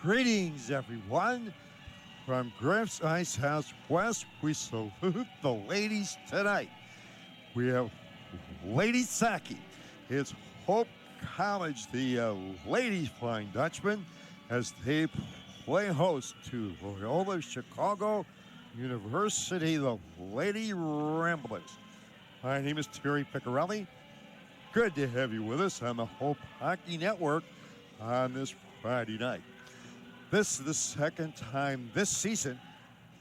Greetings, everyone. From Griff's Ice House West, we salute the ladies tonight. We have Lady Saki. It's Hope College, the Ladies Flying Dutchman, as they play host to Loyola Chicago University, the Lady Ramblers. My name is Terry Piccarelli. Good to have you with us on the Hope Hockey Network on this Friday night. This is the second time this season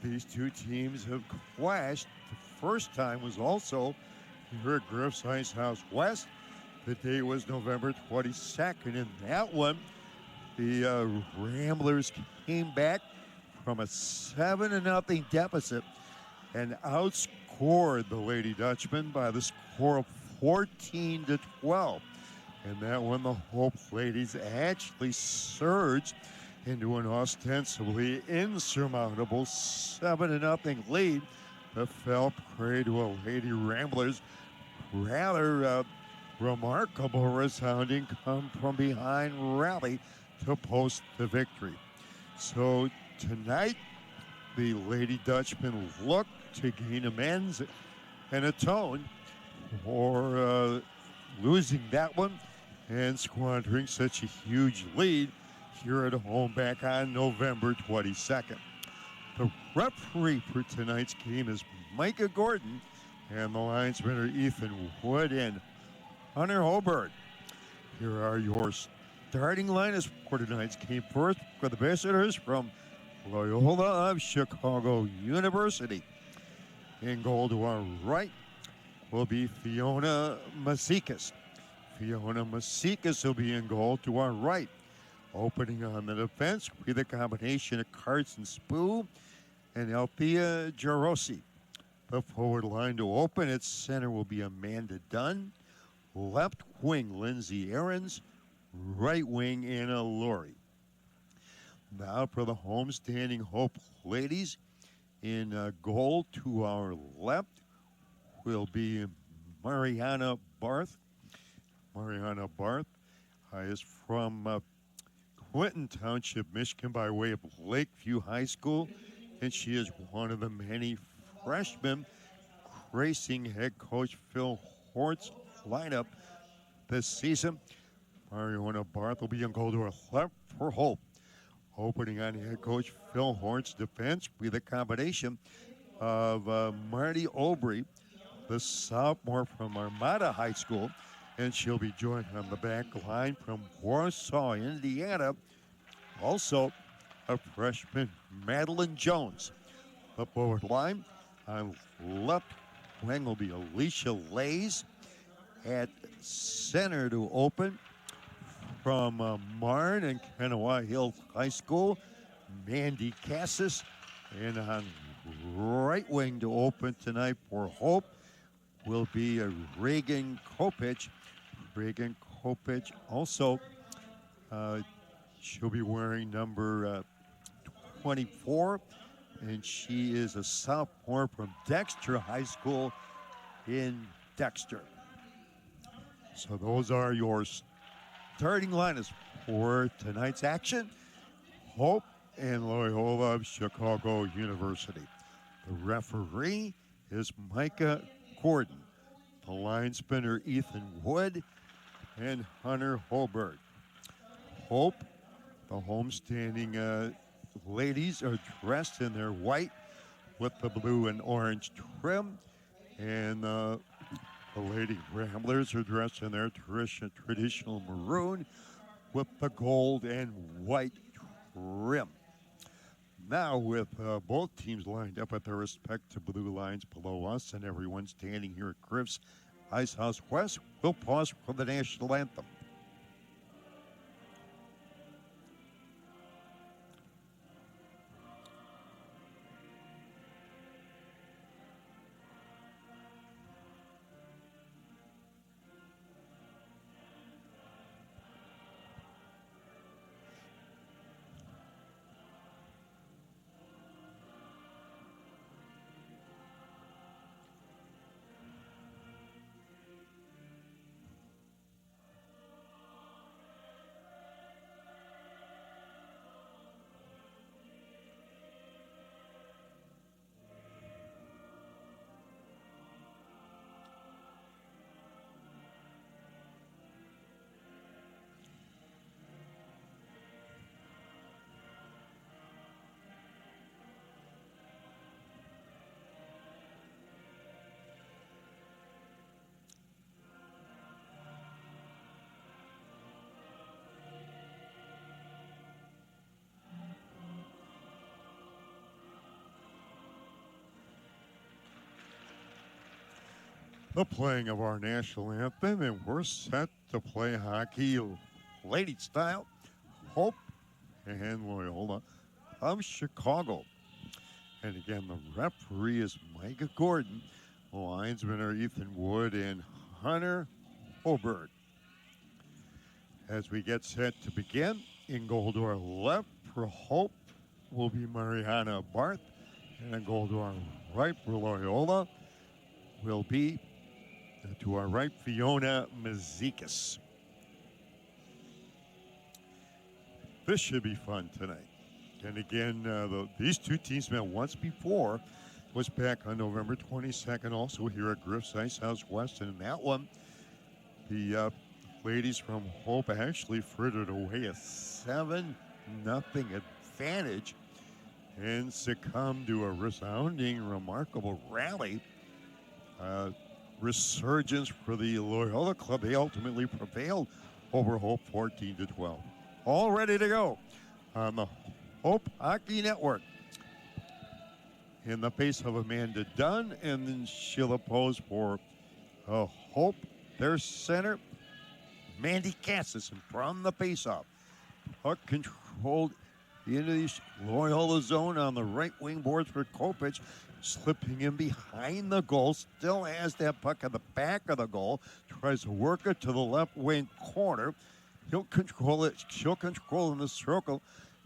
these two teams have clashed. The first time was also here at Griff's Ice House West. The day was November 22nd. In that one, the Ramblers came back from a 7-0 deficit and outscored the Lady Dutchmen by the score of 14-12. And that one, the Hope Ladies actually surged into an ostensibly insurmountable 7-0 lead that fell prey to a Lady Ramblers rather remarkable resounding come from behind rally to post the victory. So tonight, the Lady Dutchmen look to gain amends and atone for losing that one and squandering such a huge lead here at home back on November 22nd. The referee for tonight's game is Micah Gordon, and the linesmen are Ethan Wood and Hunter Hobart. Here are your starting lineups for tonight's game. First, for the visitors from Loyola of Chicago University. In goal to our right will be Fiona Masikas. Fiona Masikas will be in goal to our right. Opening on the defense will be the combination of Carson Spoo and Althea Jarosi. The forward line to open at center will be Amanda Dunn. Left wing, Lindsay Ahrens. Right wing, Anna Laurie. Now for the homestanding Hope Ladies. In goal to our left will be Mariana Barth. Mariana Barth is from Clinton Township, Michigan, by way of Lakeview High School, and she is one of the many freshmen gracing head coach Phil Hort's lineup this season. Mariana Barth will be in goal to our left for Hope. Opening on head coach Phil Hort's defense will be the combination of Marty Obrey, the sophomore from Armada High School, and she'll be joined on the back line from Warsaw, Indiana. Also, a freshman, Madeline Jones. The forward line on left wing will be Alicia Lays. At center to open from Marne and Kanawha Hills High School, Mandy Cassis. And on right wing to open tonight for Hope will be Reagan Kopich. Reagan Kopich also, she'll be wearing number 24, and she is a sophomore from Dexter High School in Dexter. So those are your starting lineups for tonight's action. Hope and Loyola of Chicago University. The referee is Micah Gordon. The line spinner Ethan Wood and Hunter Hobart. Hope, the homestanding ladies, are dressed in their white with the blue and orange trim, and the Lady Ramblers are dressed in their traditional maroon with the gold and white trim. Now, with both teams lined up at their respective blue lines below us and everyone standing here at Griff's Ice House West, we'll pause for the national anthem. the playing of our national anthem, and we're set to play hockey lady style. Hope and Loyola of Chicago. And again, the referee is Micah Gordon. The linesmen are Ethan Wood and Hunter Hobart. As we get set to begin, in goal to our left for Hope will be Mariana Barth. And in goal to our right for Loyola will be, to our right, Fiona Mazikas. This should be fun tonight. And again, these two teams met once before. It was back on November 22nd, also here at Griff's Ice House West. And in that one, the ladies from Hope actually frittered away a 7-0 advantage and succumbed to a resounding, remarkable rally. Resurgence for the Loyola club. They ultimately prevailed over Hope 14-12. All ready to go on the Hope Hockey Network. In the face of Amanda Dunn, and then she'll oppose for Hope, their center, Mandy Cassis, from the faceoff. Puck controlled into the Loyola zone on the right wing boards for Kopich, slipping in behind the goal, still has that puck at the back of the goal, tries to work it to the left wing corner. He'll control it, she'll control in the circle,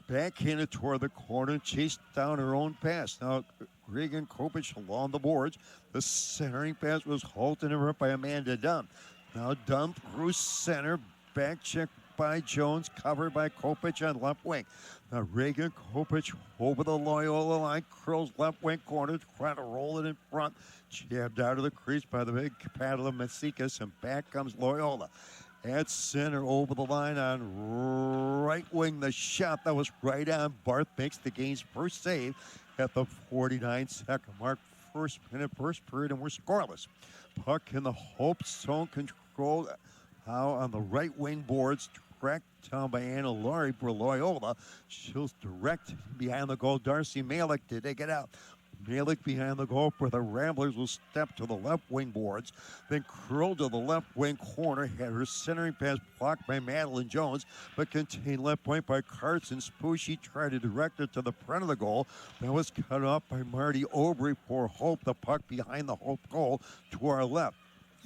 backhanded toward the corner, chased down her own pass. Now, Reagan Kopich along the boards. The centering pass was halted and ripped by Amanda Dunn. Now Dunn through center, back check by Jones, covered by Kopich on left wing. Now Reagan Kopich over the Loyola line, curls left wing corner, trying to roll it in front. Jabbed out of the crease by the big paddle of Masikas, and back comes Loyola. At center over the line on right wing, the shot that was right on. Barth makes the game's first save at the 49-second mark. First period, and we're scoreless. Puck in the Hope zone, controlled now on the right wing boards, tracked down by Anna Laurie for Loyola. She'll direct behind the goal. Darcy Malik to take it out. Malik behind the goal for the Ramblers will step to the left wing boards, then curl to the left wing corner, had her centering pass blocked by Madeline Jones, but contained left point by Carson Spoochie, tried to direct it to the front of the goal. That was cut off by Marty Aubry for Hope. The puck behind the Hope goal to our left.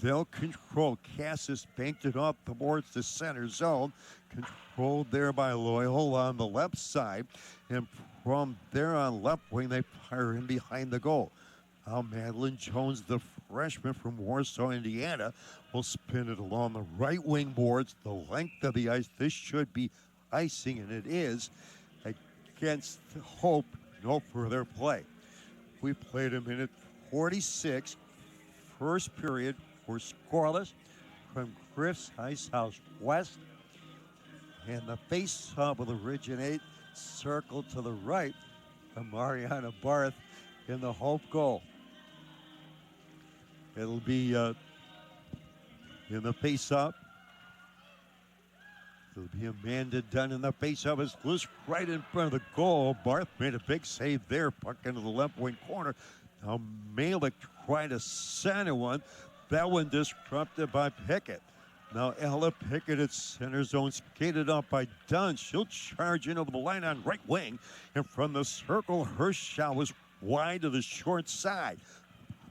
They'll control. Cassis banked it off the boards to center zone. Controlled there by Loyola on the left side. And from there on left wing, they fire in behind the goal. Now Madeline Jones, the freshman from Warsaw, Indiana, will spin it along the right wing boards, the length of the ice. This should be icing, and it is, against Hope. No further play. We played a minute 46, first period. We're scoreless from Griff's Ice House West. And the face-off will originate, circle to the right from Mariana Barth in the Hope goal. It'll be in the face-off. It'll be Amanda Dunn in the face-off. It's loose right in front of the goal. Barth made a big save there. Puck into the left wing corner. Now Malik tried to center one. That one disrupted by Pickett. Now Ella Pickett at center zone, skated off by Dunn. She'll charge in over the line on right wing. And from the circle, her shot was wide to the short side.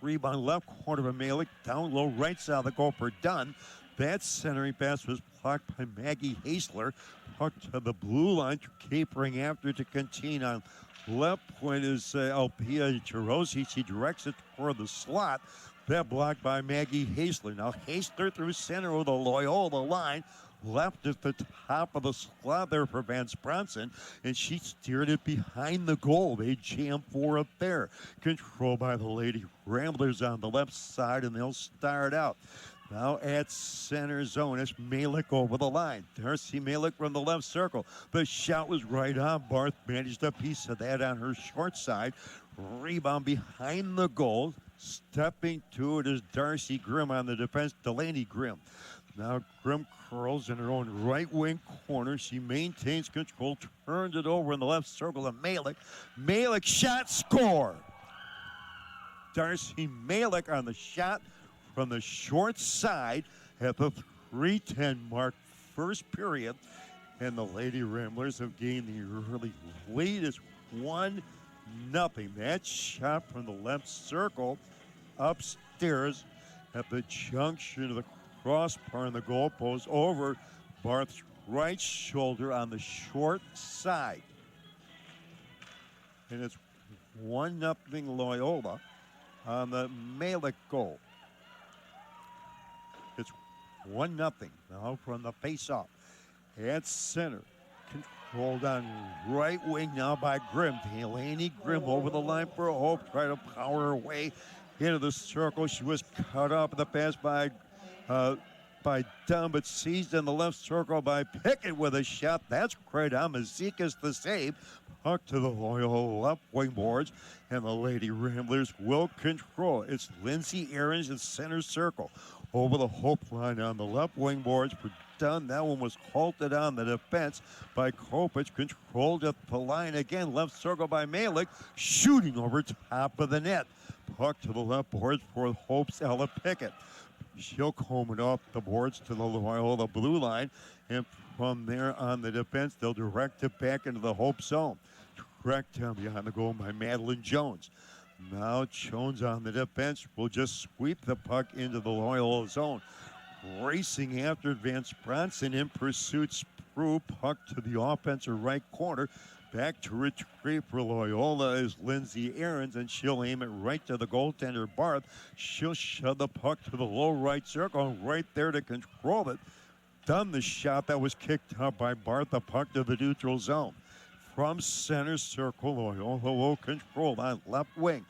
Rebound left corner of Malik, down low right side of the goal for Dunn. That centering pass was blocked by Maggie Hasler. Puck to the blue line, capering after to Cantine on left point is Alpia Chirosi. She directs it toward the slot. That blocked by Maggie Hasler. Now Hasler through center of the Loyola line. Left at the top of the slot there for Vance Bronson, and she steered it behind the goal. They jammed for it there. Controlled by the Lady Ramblers on the left side, and they'll start out. Now at center zone, it's Malik over the line. Darcy Malik from the left circle. The shot was right on. Barth managed a piece of that on her short side. Rebound behind the goal. Stepping to it is Darcy Grimm on the defense, Delaney Grimm. Now Grimm curls in her own right wing corner. She maintains control, turns it over in the left circle to Malik. Malik shot, score! Darcy Malik on the shot from the short side at the 3:10 mark, first period. And the Lady Ramblers have gained the early lead. It's 1-0. That shot from the left circle upstairs at the junction of the crossbar and the goalpost over Barth's right shoulder on the short side. And it's 1-0 Loyola on the Malik goal. It's 1-0 now from the face-off. At center, controlled on right wing now by Grimm. Delaney Grimm over the line for Hope, try to power her way into the circle. She was cut off the pass by Dunn, but seized in the left circle by Pickett with a shot. That's great on Mazikas the save. Puck to the Loyola left wing boards, and the Lady Ramblers will control. It's Lindsay Ahrens in center circle. Over the Hope line on the left wing boards for Dunn. That one was halted on the defense by Kopich. Controlled at the line again. Left circle by Malik. Shooting over top of the net. Puck to the left boards for Hope's Ella Pickett. She'll comb it off the boards to the Loyola blue line. And from there on the defense, they'll direct it back into the Hope zone. Direct down behind the goal by Madeline Jones. Now Jones on the defense will just sweep the puck into the Loyola zone. Racing after Vance Bronson in pursuit. Sprue puck to the offensive right corner. Back to retrieve for Loyola is Lindsay Ahrens, and she'll aim it right to the goaltender Barth. She'll shove the puck to the low right circle, right there to control it. Done the shot that was kicked out by Barth. The puck to the neutral zone. From center circle, Loyola will control on left wing.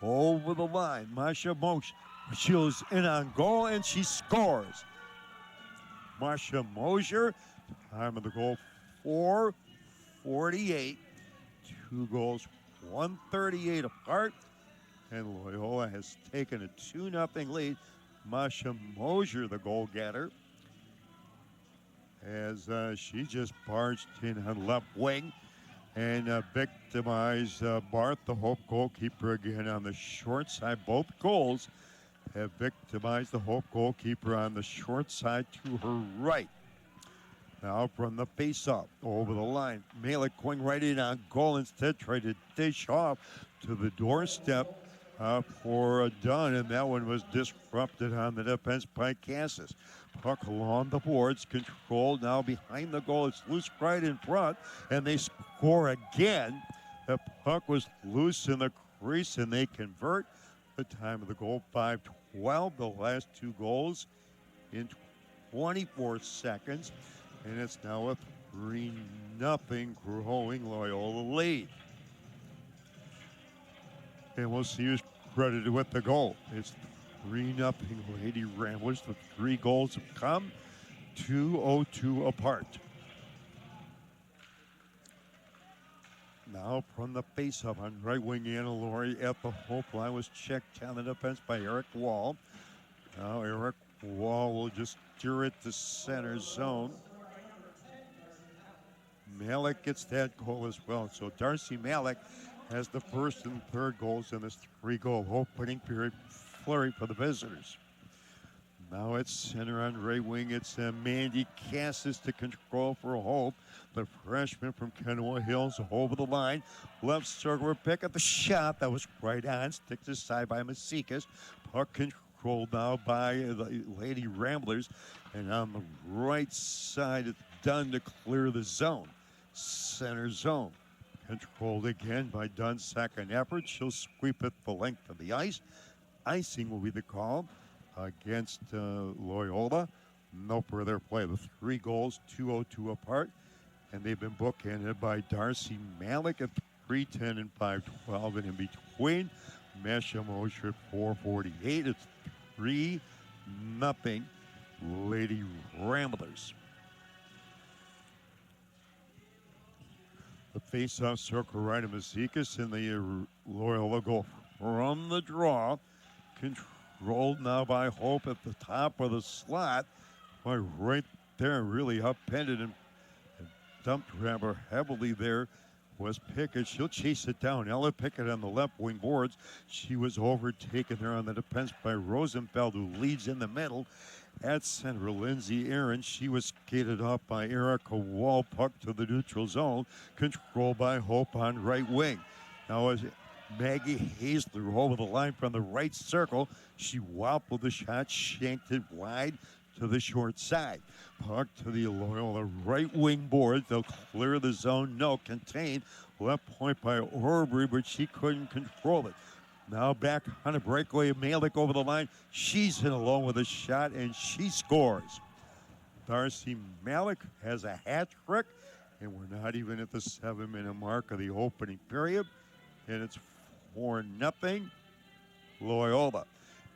Over the line, Masha Moshe. She was in on goal, and she scores. Masha Mosher, time of the goal, 4:48. 2 goals, 1:38 apart. And Loyola has taken a 2-0 lead. Masha Mosher, the goal getter, as she just barged in on left wing and victimized Barth, the Hope goalkeeper, again on the short side. Both goals have victimized the Hope goalkeeper on the short side to her right. Now from the face-off, over the line. Malik going right in on goal, instead tried to dish off to the doorstep for Dunn, and that one was disrupted on the defense by Cassis. Puck along the boards, controlled now behind the goal. It's loose right in front, and they score again. The puck was loose in the crease, and they convert. The time of the goal, 5:12. The last 2 goals in 24 seconds. And it's now a 3-0 growing Loyola lead. And we'll see who's credited with the goal. It's 3-0 Lady Ramblers. The 3 goals have come 2:02 apart. Now from the faceoff on right wing, Anna Laurie at the Hope line was checked down the defense by Eric Wall. Now Eric Wall will just steer it to center zone. Malik gets that goal as well. So Darcy Malik has the first and third goals in this 3-goal opening period flurry for the visitors. Now it's center on right wing. It's Mandy Cassis to control for Hope. The freshman from Kenowa Hills over the line. Left circle pick at the shot. That was right on. Sticks aside by Masikas. Puck controlled now by the Lady Ramblers. And on the right side, it's Dunn to clear the zone. Center zone. Controlled again by Dunn's second effort. She'll sweep it the length of the ice. Icing will be the call against Loyola. No further play. The 3 goals, 2:02 apart. And they've been bookended by Darcy Malik at 3:10 and 5:12. And in between, Masha Mosher at 4:48. It's 3-0 Lady Ramblers. The face-off circle right of Mazikas, and the Loyola goal from the draw. Controlled now by Hope at the top of the slot. Boy, right there, really upended and dumped rather heavily there was Pickett. She'll chase it down. Ella Pickett on the left wing boards. She was overtaken there on the defense by Rosenfeld, who leads in the middle. At center, Lindsay Aaron. She was skated off by Erica Wall. Puck to the neutral zone. Controlled by Hope on right wing. Now as Maggie Hasler over the line from the right circle. She wobbled the shot, shanked it wide to the short side. Puck to the Loyola right wing board. They'll clear the zone. No, contained. Left point by Aubrey, but she couldn't control it. Now back on a breakaway. Malik over the line. She's in alone with a shot, and she scores. Darcy Malik has a hat trick, and we're not even at the 7-minute mark of the opening period. And it's 4-0 Loyola.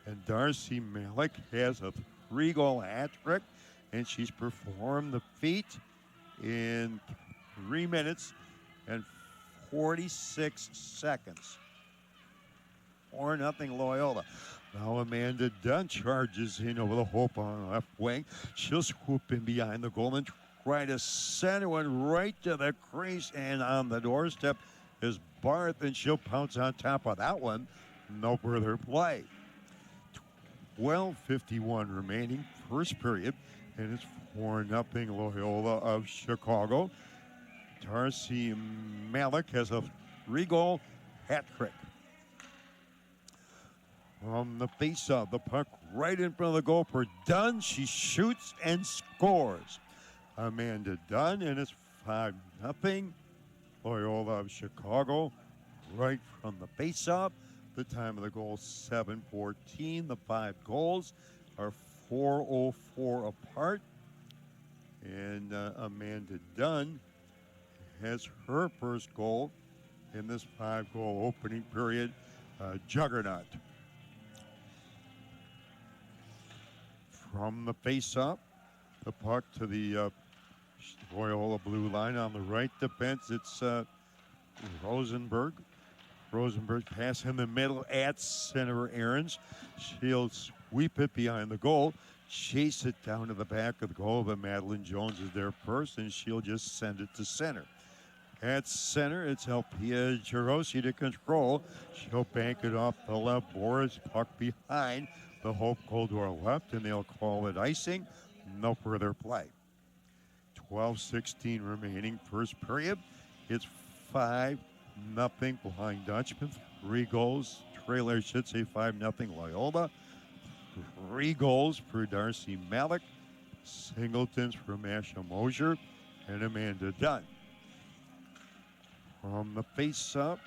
And Darcy Malik has a 3-goal hat trick, and she's performed the feat in 3 minutes and 46 seconds. 4-0 Loyola. Now Amanda Dunn charges in over the Hope on the left wing. She'll swoop in behind the goal and try to center one right to the crease, and on the doorstep is Barth, and she'll pounce on top of that one. No further play. 12:51 remaining, first period, and it's 4-0 Loyola of Chicago. Darcy Malik has a 3-goal hat trick. From the face-off, the puck right in front of the goal for Dunn. She shoots and scores. Amanda Dunn, and it's 5-0 Loyola of Chicago, right from the face-off. The time of the goal, 7:14. The 5 goals are 4:04 apart. And Amanda Dunn has her first goal in this 5-goal opening period. Juggernaut. From the face-off, the puck to the Loyola blue line on the right defense. It's Rosenberg. Rosenberg pass in the middle at center Aarons. She'll sweep it behind the goal, chase it down to the back of the goal, but Madeline Jones is there first, and she'll just send it to center. At center, it's Alpia Jarosi to control. She'll bank it off the left boards, puck behind the Hope goal to our left, and they'll call it icing. No further play. 12:16 remaining, first period. It's 5-0 behind Dutchman. 3 goals. Trailer should say 5-0 Loyola. 3 goals for Darcy Malik. Singletons from Asha Mosier and Amanda Dunn. From the face-up,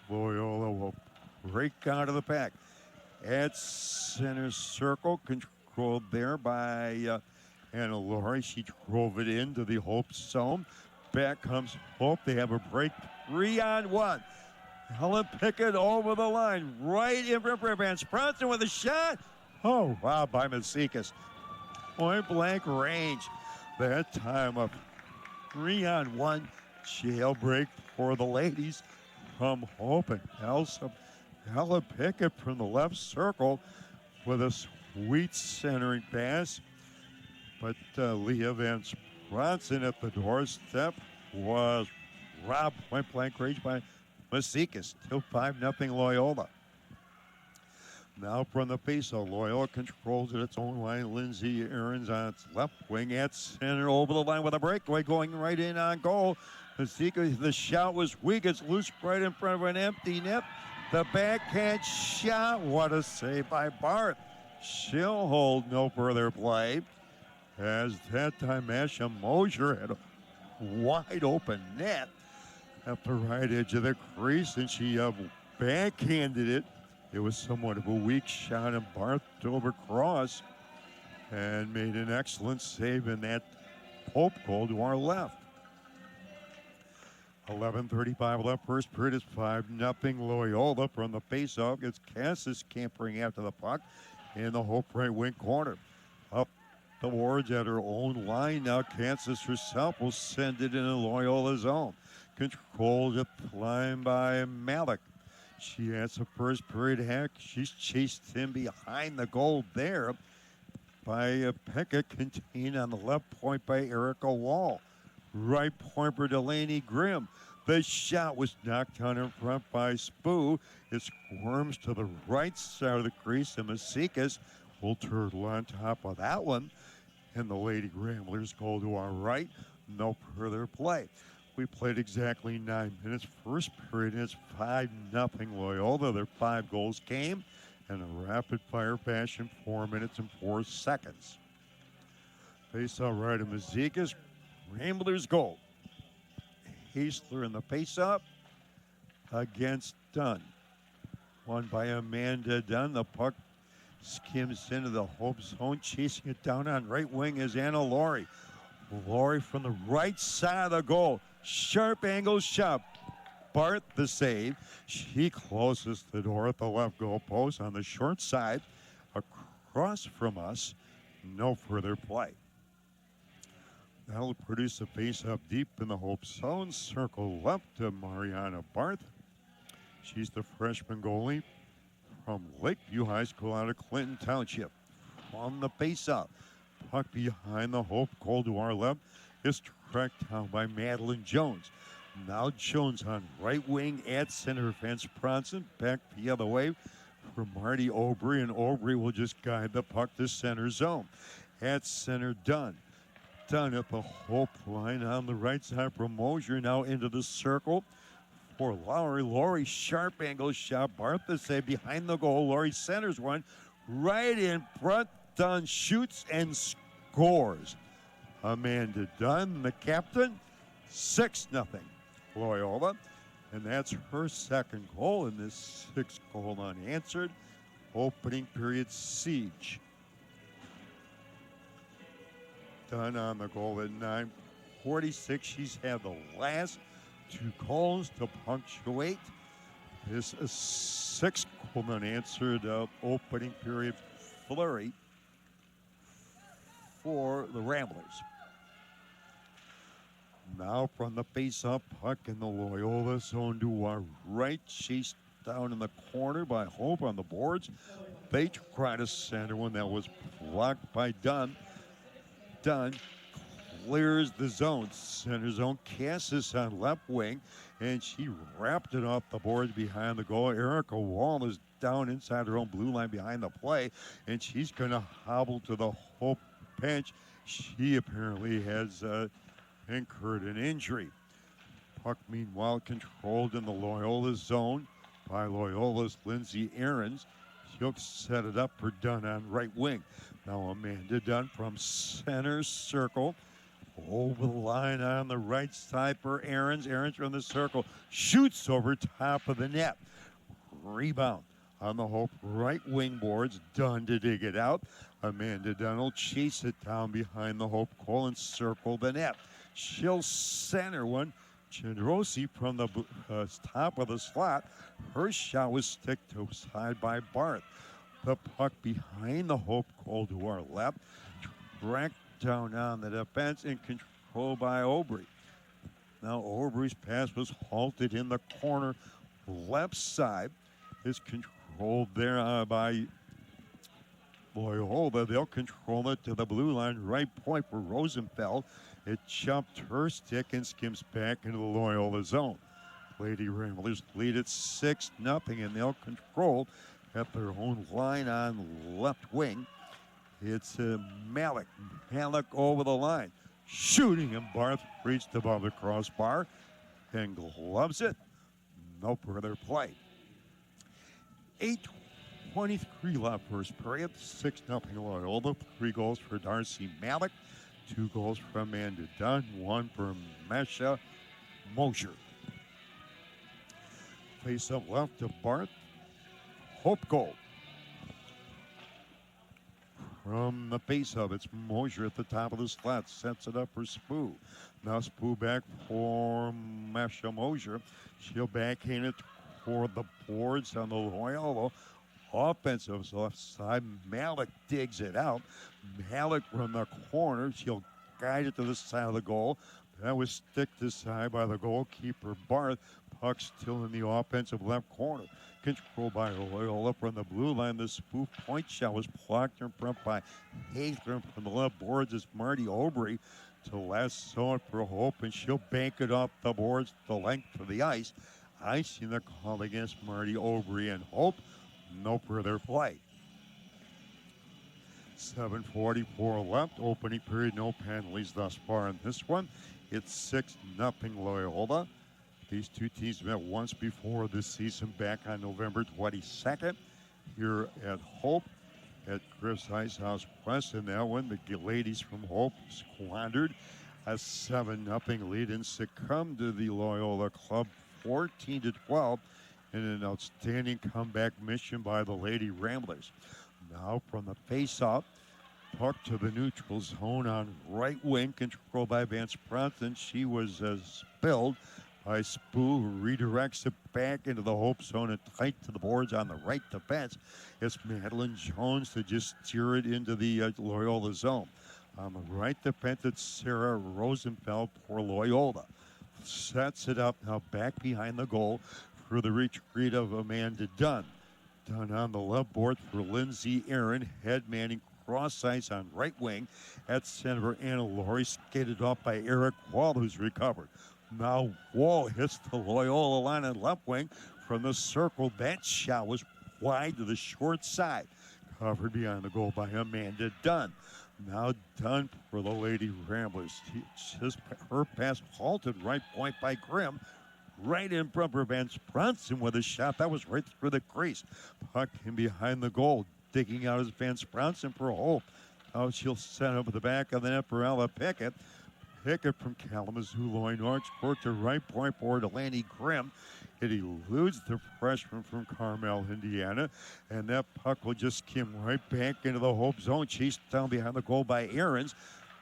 Loyola will break out of the pack. At center circle, controlled there by Anna Laurie. She drove it into the Hope zone. Back comes Hope. They have a break. 3-on-1. Helen Pickett over the line. Right in front of Van Spronson with a shot. Oh, wow, by Masikas. Point blank range. That time a 3-on-1 jailbreak for the ladies from Hope. And Elsa Helen Pickett from the left circle with a sweet centering pass. But Leah Van Spronson at the doorstep was robbed point blank range by Masikas. Still 5-0 Loyola. Now from the faceoff, Loyola controls at its own line. Lindsay Aarons on its left wing at center over the line with a breakaway going right in on goal. Masikas, the shot was weak. It's loose right in front of an empty net. The backhand shot. What a save by Barth. She'll hold no further play. As that time Asha Mosier had a wide open net at the right edge of the crease, and she backhanded it. It was somewhat of a weak shot, and Barth dove across and made an excellent save in that Pope goal to our left. 11:35 left. First period is 5-0 Loyola. From the faceoff, it's Cassis campering after the puck in the Hope right wing corner. Up towards at her own line now. Cassis herself will send it into Loyola's zone. Controlled the line by Malik. She has a first period hack. She's chased in behind the goal there by Pekka, contained on the left point by Erica Wall. Right point for Delaney Grimm. The shot was knocked down in front by Spoo. It squirms to the right side of the crease, and Masikas will turtle on top of that one. And the Lady Ramblers go to our right. No further play. We played exactly 9 minutes. First period is 5-0 Loyola. Their 5 goals came in a rapid-fire fashion, 4 minutes and 4 seconds. Face-off right of Mazikas. Ramblers goal. Hasler in the face-off against Dunn. Won by Amanda Dunn. The puck skims into the Hope zone. Chasing it down on right wing is Anna Laurie. Laurie from the right side of the goal. Sharp angle shot. Barth the save. She closes the door at the left goal post on the short side. Across from us. No further play. That'll produce a face-up deep in the Hope zone. Circle left to Mariana Barth. She's the freshman goalie from Lakeview High School out of Clinton Township. On the face-up, puck behind the Hope goal to our left is tracked down by Madeline Jones. Now Jones on right wing at center fence. Bronson back the other way for Marty Aubry, and Aubry will just guide the puck to center zone. At center, Dunn. Dunn at the Hope line on the right side for Mosier. Now into the circle for Lowry. Laurie, sharp angle shot. Bartha save behind the goal. Laurie centers one right in front. Dunn shoots and scores. Amanda Dunn, the captain, 6-0 Loyola. And that's her second goal in this 6-goal unanswered opening period siege. Dunn on the goal at 9:46. She's had the last 2 goals to punctuate this 6-goal unanswered opening period flurry for the Ramblers. Now from the face-up puck in the Loyola zone to our right, chased down in the corner by Hope on the boards. They try to center one that was blocked by Dunn. Dunn clears the zone, center zone, Cassis on left wing, and she wrapped it off the boards behind the goal. Erica Wall is down inside her own blue line behind the play, and she's going to hobble to the Hope bench. She apparently has incurred an injury. Puck, meanwhile, controlled in the Loyola zone by Loyola's Lindsay Ahrens. She'll set it up for Dunn on right wing. Now Amanda Dunn from center circle. Over the line on the right side for Ahrens. Ahrens from the circle. Shoots over top of the net. Rebound on the Hope right wing boards. Dunn to dig it out. Amanda Dunn will chase it down behind the Hope goal and circle the net. She'll center one. Chandrosi from the top of the slot. Her shot was stick to side by Barth. The puck behind the Hope goal to our left. Tracked down on the defense and controlled by Aubry. Now Aubry's pass was halted in the corner left side. Is controlled there by Loyola. They'll control it to the blue line right point for Rosenfeld. It jumped her stick and skims back into the Loyola zone. Lady Ramblers lead at 6-0, and they'll control at their own line on left wing. It's Malik. Malik over the line. Shooting, and Barth reached above the crossbar and gloves it. No further play. 8:23 left first period. 6-0 Loyola. 3 goals for Darcy Malik. 2 goals for Amanda Dunn. 1 for Mesha Mosher. Face up left to Barth. Hope goal. From the face of it's Mosher at the top of the slot. Sets it up for Spoo. Now Spoo back for Mesha Mosher. She'll backhand it toward the boards on the Loyola. Offensive left side. Malik digs it out. Malik from the corner. She'll guide it to the side of the goal. That was sticked aside by the goalkeeper, Barth. Puck still in the offensive left corner. Controlled by Loyola from the blue line. The spoof point shot was blocked in front by Hathram from the left boards as Marty Aubry to last zone for Hope, and she'll bank it off the boards the length of the ice. Icing the call against Marty Aubry and Hope. No further play. 7:44 left. Opening period, no penalties thus far in this one. It's 6-0 Loyola. These two teams met once before this season back on November 22nd here at Hope at Griff's Ice House West. In that one, the ladies from Hope squandered a 7-0 lead and succumbed to the Loyola club 14-12 in an outstanding comeback mission by the Lady Ramblers. Now from the face-off, puck to the neutral zone on right wing, controlled by Vance Bronson. She was spilled by Spoo, who redirects it back into the Hope zone and tight to the boards on the right defense. It's Madeline Jones to just steer it into the Loyola zone. On the right defense, it's Sarah Rosenfeld for Loyola. Sets it up now back behind the goal for the retreat of Amanda Dunn. Dunn on the left board for Lindsay Aaron, head manning cross ice on right wing. At center, Anna Laurie, skated off by Eric Wall, who's recovered. Now Wall hits the Loyola line on left wing from the circle. That shot was wide to the short side. Covered behind the goal by Amanda Dunn. Now Dunn for the Lady Ramblers. Her pass halted right point by Grimm. Right in front of Vance Bronson with a shot. That was right through the crease. Puck in behind the goal. Digging out is Vance Bronson for Hope. Now she'll set up at the back of the net for Ella Pickett. Pickett from Kalamazoo Loy North court to right point for Delaney Grimm. It eludes the freshman from Carmel, Indiana. And that puck will just skim right back into the Hope zone. Chased down behind the goal by Aarons.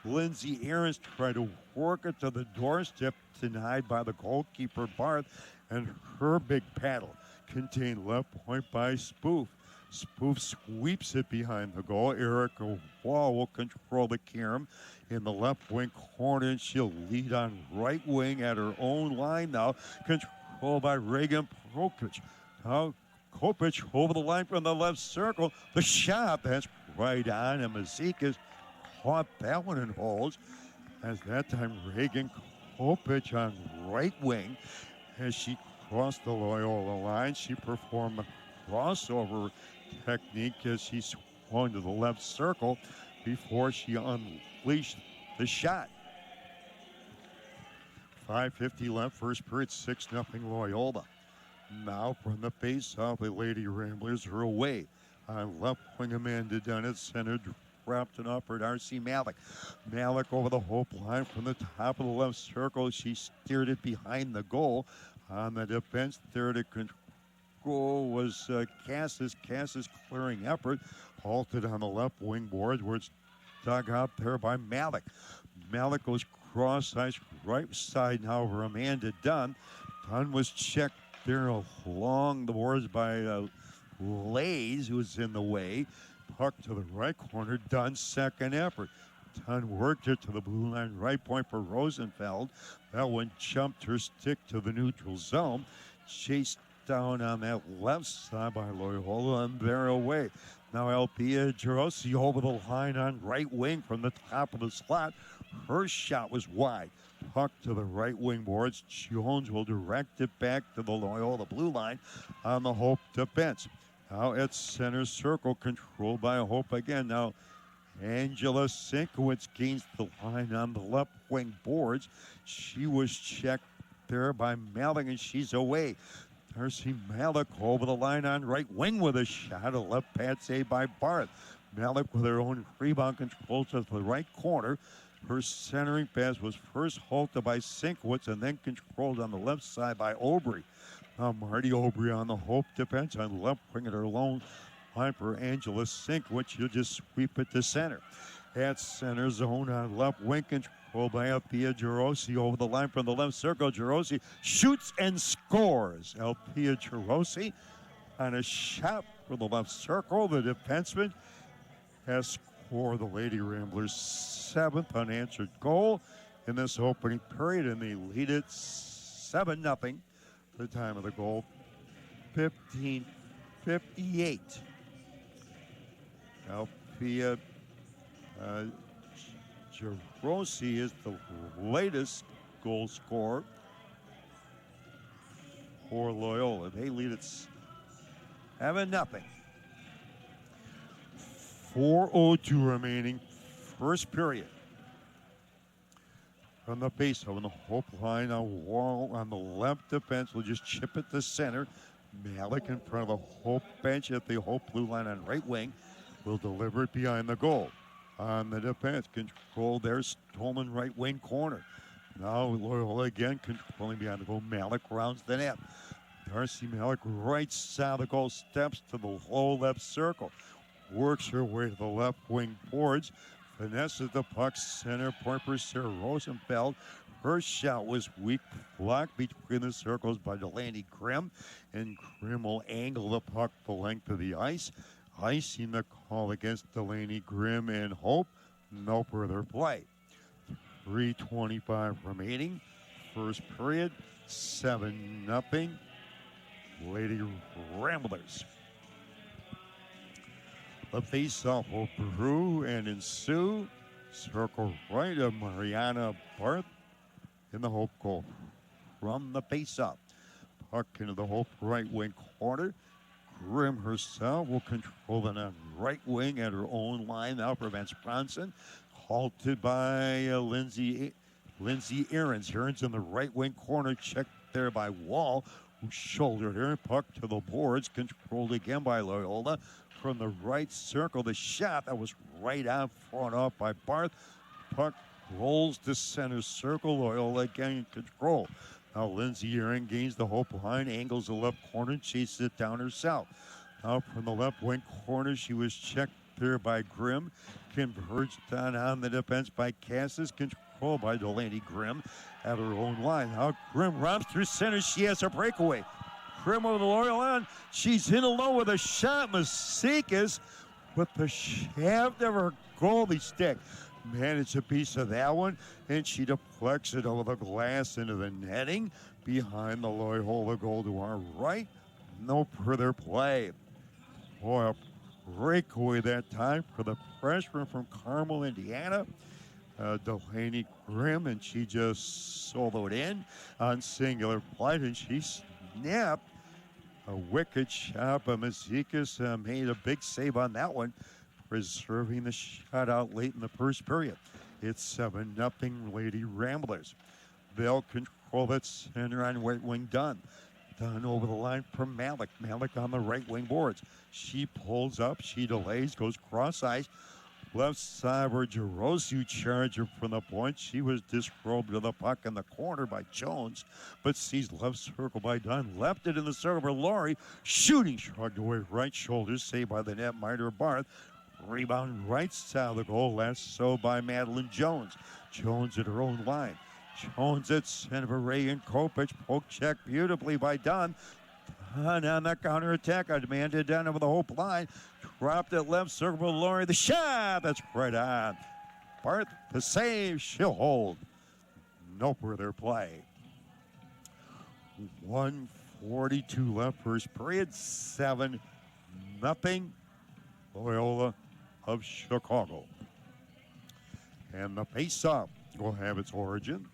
Lindsay Aarons tried to work it to the doorstep, denied by the goalkeeper Barth, and her big paddle contained left point by Spoof. Spoof sweeps it behind the goal. Erica Wall will control the carom in the left wing corner, and she'll lead on right wing at her own line now, controlled by Reagan Kopich. Now Kopich over the line from the left circle. The shot, that's right on, and Mazikas caught that one in holds. As that time, Reagan Kopich on right wing. As she crossed the Loyola line, she performed a crossover technique as she swung to the left circle before she unleashed the shot. 5:50 left, first period, 6-0 Loyola. Now from the face-off, the Lady Ramblers are away. On left wing, Amanda Dunn at center, wrapped and offered R.C. Malik. Malik over the Hope line from the top of the left circle. She steered it behind the goal. On the defense, there to control was Cassis. Cassis clearing effort. Halted on the left wing boards where it's dug out there by Malik. Malik goes cross ice right side now over Amanda Dunn. Dunn was checked there along the boards by Lays, who was in the way. Puck to the right corner. Dunn's second effort. Dunn worked it to the blue line right point for Rosenfeld. That one jumped her stick to the neutral zone. Chased down on that left side by Loyola, and they're away. Now Alpia Gerosi over the line on right wing from the top of the slot. Her shot was wide. Puck to the right wing boards. Jones will direct it back to the Loyola blue line on the Hope defense. Now at center circle, controlled by Hope again. Now Angela Sinkowitz gains the line on the left wing boards. She was checked there by Malik, and she's away. Darcy Malik over the line on right wing with a shot. A left pad save by Barth. Malik with her own rebound control to the right corner. Her centering pass was first halted by Sinkowitz and then controlled on the left side by Aubry. Now Marty Aubry on the Hope defense on left wing at her lone line for Angela Sinkowitz. She'll just sweep it to center. At center zone on left wing, controlled by Alpia Gerosi over the line from the left circle. Gerosi shoots and scores. Alpia Gerosi on a shot for the left circle. The defenseman has scored the Lady Ramblers' seventh unanswered goal in this opening period, and they lead it 7-0. The time of the goal, 15:58. Althea Jarosi is the latest goal scorer for Loyola. They lead it 7-0. 4:02 remaining, first period. From the base on the Hope line, a wall on the left defense will just chip it to center. Malik in front of the Hope bench at the Hope blue line on right wing will deliver it behind the goal. On the defense, control their stolen right wing corner. Now Loyola again controlling behind the goal. Malik rounds the net. Darcy Malik right side of the goal, steps to the low left circle. Works her way to the left wing boards. Finesses the puck center point for Sarah Rosenfeld. Her shot was weak, blocked between the circles by Delaney Grimm, and Grimm will angle the puck the length of the ice. Icing the call against Delaney Grimm and Hope. No further play. 3:25 remaining. First period, 7-0. Lady Ramblers. The face-off will brew and ensue. Circle right of Mariana Barth in the Hope goal. From the face-off, puck into the Hope right wing corner. Grimm herself will control it on right wing at her own line. Now prevents Bronson. Halted by Lindsay Ahrens. Ahrens in the right wing corner, checked there by Wall, who shouldered her. Puck to the boards, controlled again by Loyola. From the right circle, the shot that was right out front off by Barth. Puck rolls to center circle. Loyola again in control. Now Lindsay Ahrens gains the Hope line, angles the left corner, chases it down herself. Now from the left wing corner, she was checked there by Grimm. Converged on the defense by Cassis. Controlled by Delaney Grimm at her own line. Now Grimm romps through center. She has a breakaway. Grimm over the Loyola line. She's in alone with a shot. Masikis with the shaft of her goalie stick managed a piece of that one, and she deflects it over the glass into the netting behind the Loyola goal to our right. No further play. Boy, a breakaway that time for the freshman from Carmel, Indiana, Delaney Grimm, and she just soloed in on singular flight, and she snapped a wicked shot, but Mazikas made a big save on that one, preserving the shutout late in the first period. It's 7-0 Lady Ramblers. They'll control that center on right wing. Dunn over the line from Malik. Malik on the right wing boards. She pulls up, she delays, goes cross ice. Left side where Jarosu charged her from the point. She was disrobed to the puck in the corner by Jones, but sees left circle by Dunn. Left it in the circle for Laurie. Shooting shrugged away right shoulder, saved by the netminder Barth. Rebound right side of the goal, last so by Madeline Jones. Jones at her own line. Jones at center for Ray and Kopich. Poke check beautifully by Dunn. Dunn on the counterattack. A demanded down over the Hope line. Dropped it left circle for Laurie. The shot, that's right on. Barth, the save, she'll hold. No further play. 1:42 left first period. 7-0 Loyola of Chicago. And the face-off will have its origin.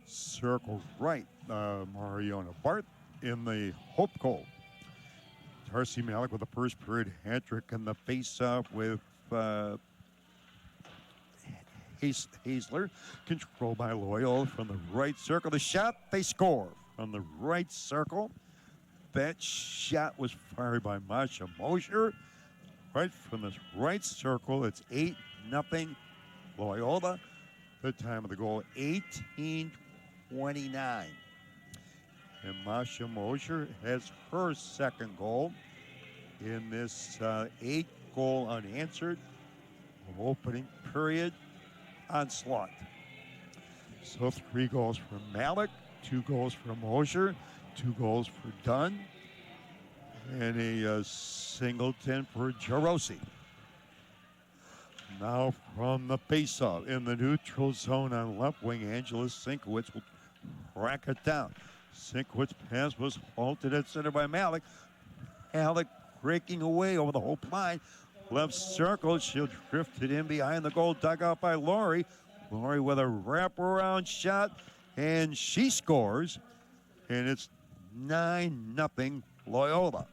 Circle right, Mariana Barth in the Hope goal. Darcy Malik with the first period hat-trick in the face-off with Hazler. Controlled by Loyola from the right circle. The shot, they score from the right circle. That shot was fired by Masha Mosher. Right from this right circle, it's 8-0 Loyola. The time of the goal, 18:29. And Masha Mosher has her second goal in this 8-goal unanswered opening period onslaught. So 3 goals for Malik, 2 goals for Mosher, 2 goals for Dunn, and a singleton for Jarosi. Now from the faceoff in the neutral zone on left wing, Angela Sinkowitz will track it down. Sinkowitz's pass was halted at center by Malik. Malik breaking away over the whole line. Left circle, she'll drift it in behind the goal, dug out by Laurie. Laurie with a wraparound shot, and she scores. And it's 9-0 Loyola.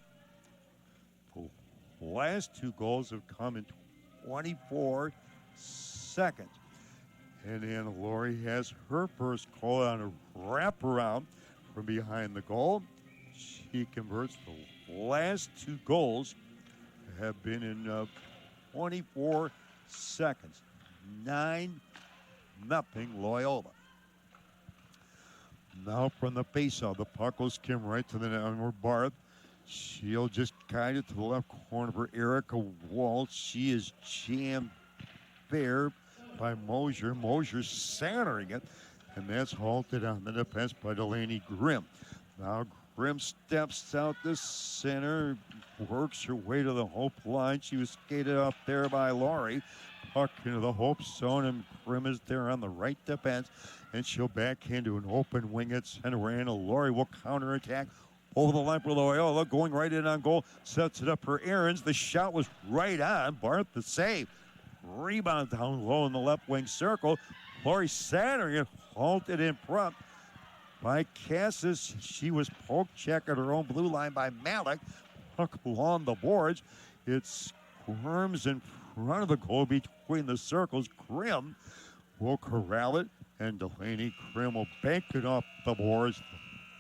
The last two goals have come in 24 seconds. And then Laurie has her first goal on a wraparound from behind the goal. She converts. The last two goals have been in 24 seconds. 9-0 Loyola. Now from the faceoff, the puck will skim right to the net on Barth. She'll just guide it to the left corner for Erica Waltz. She is jammed there by Mosier. Mosier centering it, and that's halted on the defense by Delaney Grimm. Now Grimm steps out the center, works her way to the Hope line. She was skated up there by Laurie. Puck into the Hope zone, and Grimm is there on the right defense, and she'll back into an open wing at center. And Laurie will counterattack over the line for Loyola, going right in on goal, sets it up for Aarons. The shot was right on. Barth the save. Rebound down low in the left wing circle. Laurie centering it, halted in front by Cassis. She was poke checked at her own blue line by Malik. Puck along the boards. It squirms in front of the goal between the circles. Grimm will corral it, and Delaney Grimm will bank it off the boards.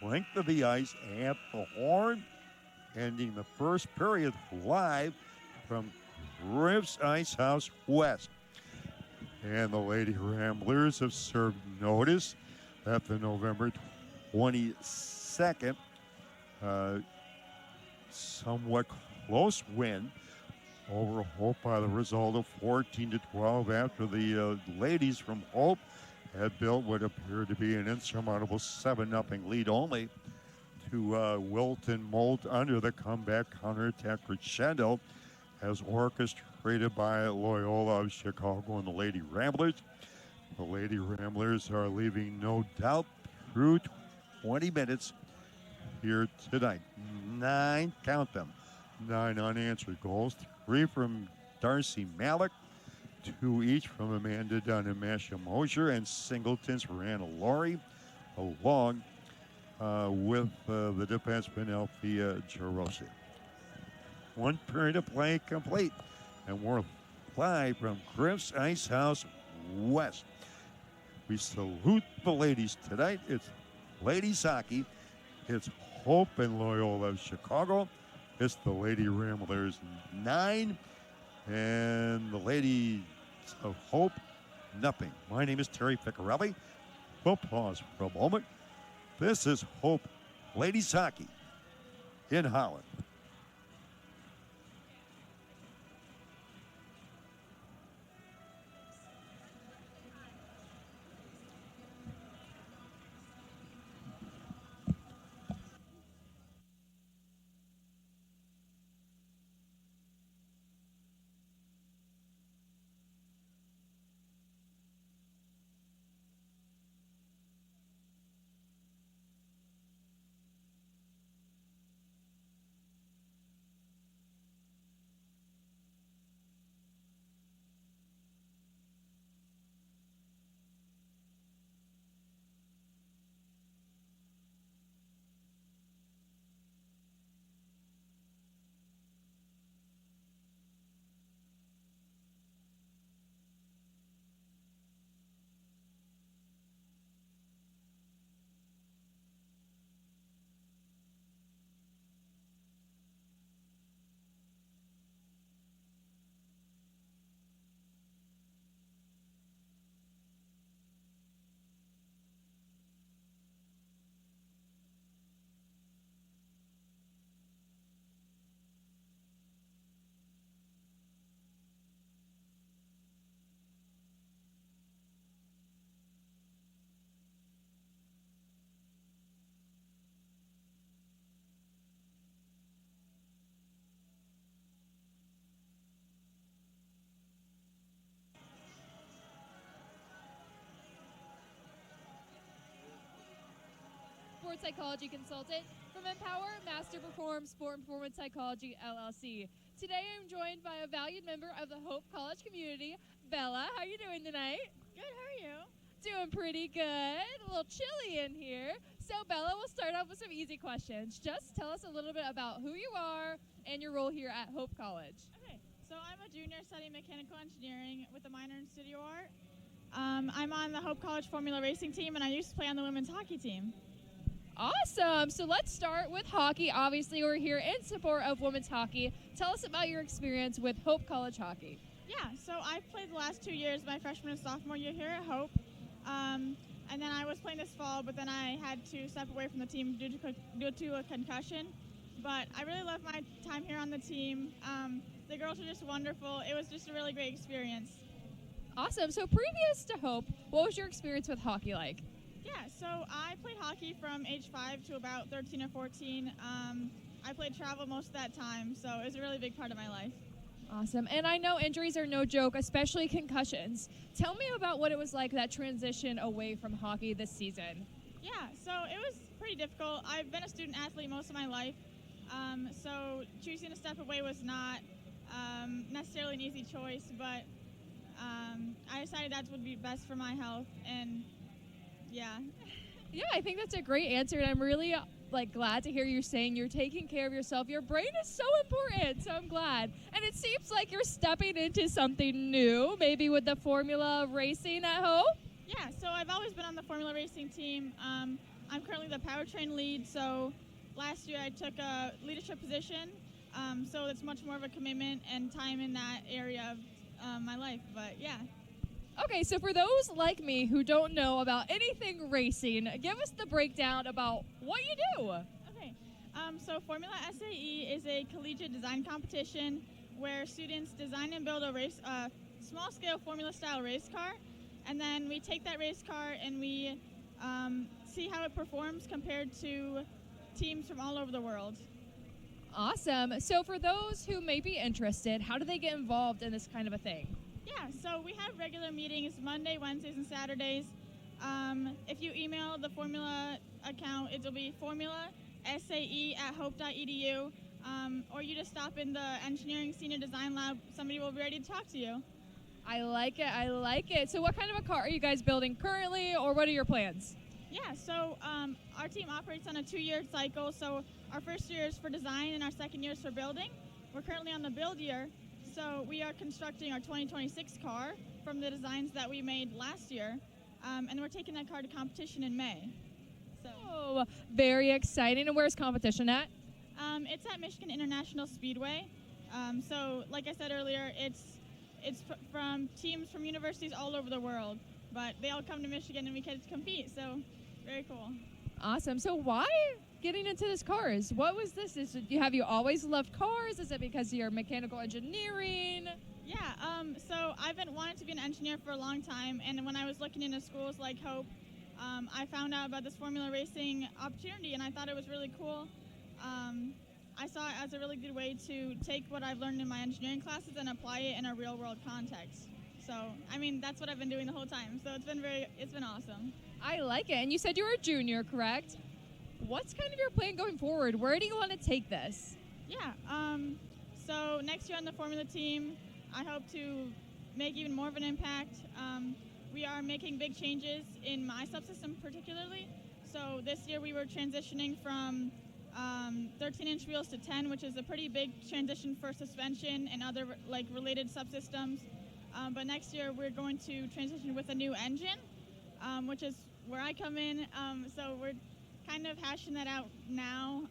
Length of the ice at the horn, ending the first period live from Griff's Ice House West. And the Lady Ramblers have served notice that the November 22nd somewhat close win over Hope by the result of 14-12 after the ladies from Hope had built what appeared to be an insurmountable 7-0 lead, only to wilt and molt under the comeback counterattack crescendo as orchestrated by Loyola of Chicago and the Lady Ramblers. The Lady Ramblers are leaving no doubt through 20 minutes here tonight. 9, count them, 9 unanswered goals, 3 from Darcy Malik, 2 each from Amanda Dunn and Masha Mosier, and singletons for Anna Laurie, along with the defenseman Althea Jarosi. 1 period of play complete, and we're live from Griff's Ice House West. We salute the ladies tonight. It's ladies hockey. It's Hope and Loyola of Chicago. It's the Lady Ramblers 9, and the Ladies of Hope, nothing. My name is Terry Piccarelli. We'll pause for a moment. This is Hope Ladies Hockey in Holland. sports psychology consultant from Empower Master Perform Sport and Performance Psychology, LLC. Today I'm joined by a valued member of the Hope College community, Bella. How are you doing tonight? Good, how are you? Doing pretty good. A little chilly in here. So Bella, we'll start off with some easy questions. Just tell us a little bit about who you are and your role here at Hope College. Okay, so I'm a junior studying mechanical engineering with a minor in studio art. I'm on the Hope College Formula Racing team, and I used to play on the women's hockey team. Awesome. So let's start with hockey. Obviously, we're here in support of women's hockey. Tell us about your experience with Hope College hockey. Yeah, so I've played the last 2 years, my freshman and sophomore year here at Hope. And then I was playing this fall, but then I had to step away from the team due to a concussion. But I really love my time here on the team. The girls are just wonderful. It was just a really great experience. Awesome. So previous to Hope, what was your experience with hockey like? Yeah, so I played hockey from age 5 to about 13 or 14. I played travel most of that time, so it was a really big part of my life. Awesome. And I know injuries are no joke, especially concussions. Tell me about what it was like, that transition away from hockey this season. Yeah, so it was pretty difficult. I've been a student athlete most of my life, so choosing to step away was not necessarily an easy choice, but I decided that would be best for my health, and yeah. Yeah, I think that's a great answer, and I'm really glad to hear you saying you're taking care of yourself. Your brain is so important, so I'm glad. And it seems like you're stepping into something new, maybe with the Formula Racing at Hope? Yeah, so I've always been on the Formula Racing team. I'm currently the powertrain lead, so last year I took a leadership position, so it's much more of a commitment and time in that area of my life, but yeah. Okay, so for those like me who don't know about anything racing, give us the breakdown about what you do. Okay, so Formula SAE is a collegiate design competition where students design and build a small-scale formula-style race car, and then we take that race car and we see how it performs compared to teams from all over the world. Awesome. So for those who may be interested, how do they get involved in this kind of a thing? Yeah, so we have regular meetings Monday, Wednesdays, and Saturdays. If you email the Formula account, it'll be formulasae@hope.edu, or you just stop in the Engineering Senior Design Lab. Somebody will be ready to talk to you. I like it. I like it. So what kind of a car are you guys building currently, or what are your plans? Yeah, so our team operates on a 2-year cycle. So our first year is for design, and our second year is for building. We're currently on the build year. So we are constructing our 2026 car from the designs that we made last year, and we're taking that car to competition in May. So, Oh, very exciting. And where's competition at? it's at Michigan International Speedway. So like I said earlier, it's from teams from universities all over the world, but they all come to Michigan and we get to compete, so very cool. Awesome. So why getting into this cars? Have you always loved cars? Is it because you're mechanical engineering? Yeah, so I've been wanting to be an engineer for a long time, and when I was looking into schools like Hope, I found out about this Formula Racing opportunity, and I thought it was really cool. I saw it as a really good way to take what I've learned in my engineering classes and apply it in a real-world context. So, I mean, that's what I've been doing the whole time, so it's been awesome. I like it. And you said you were a junior, correct? What's kind of your plan going forward? Where do you want to take this? Yeah, so next year on the Formula team, I hope to make even more of an impact. We are making big changes in my subsystem particularly. So this year we were transitioning from 13-inch wheels to 10, which is a pretty big transition for suspension and other related subsystems. But next year we're going to transition with a new engine, which is where I come in. So we're kind of hashing that out now.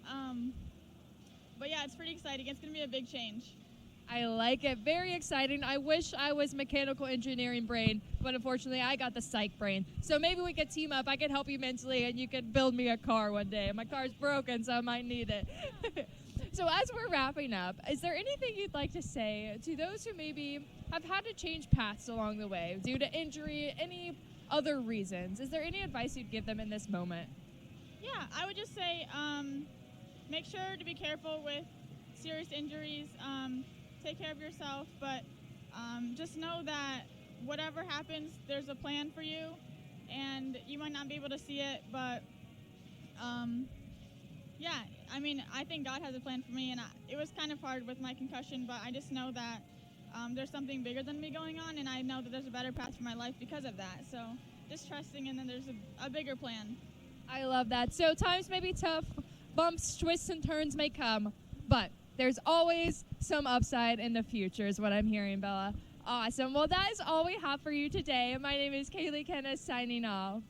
But yeah, it's pretty exciting. It's going to be a big change. I like it. Very exciting. I wish I was mechanical engineering brain, but unfortunately I got the psych brain. So maybe we could team up. I could help you mentally and you could build me a car one day. My car's broken, so I might need it. So as we're wrapping up, is there anything you'd like to say to those who maybe have had to change paths along the way due to injury, any other reasons? Is there any advice you'd give them in this moment? Yeah, I would just say make sure to be careful with serious injuries. Take care of yourself, but just know that whatever happens, there's a plan for you, and you might not be able to see it, but Yeah, I mean, I think God has a plan for me, and it was kind of hard with my concussion, but I just know that there's something bigger than me going on, and I know that there's a better path for my life because of that. So just trusting, and then there's a bigger plan. I love that. So times may be tough, bumps, twists, and turns may come, but there's always some upside in the future is what I'm hearing, Bella. Awesome. Well, that is all we have for you today. My name is Kaylee Kenna signing off.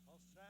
All set?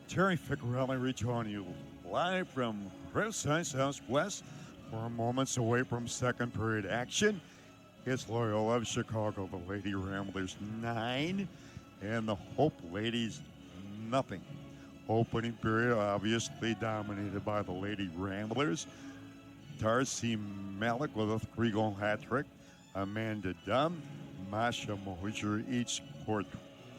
Terry Ficarelli rejoining you live from Riverside Southwest. We're moments away from second period action. It's Loyola of Chicago, the Lady Ramblers 9, and the Hope Ladies nothing. Opening period obviously dominated by the Lady Ramblers. Darcy Malik with a 3-goal hat trick. Amanda Dunn, Masha Moser each scored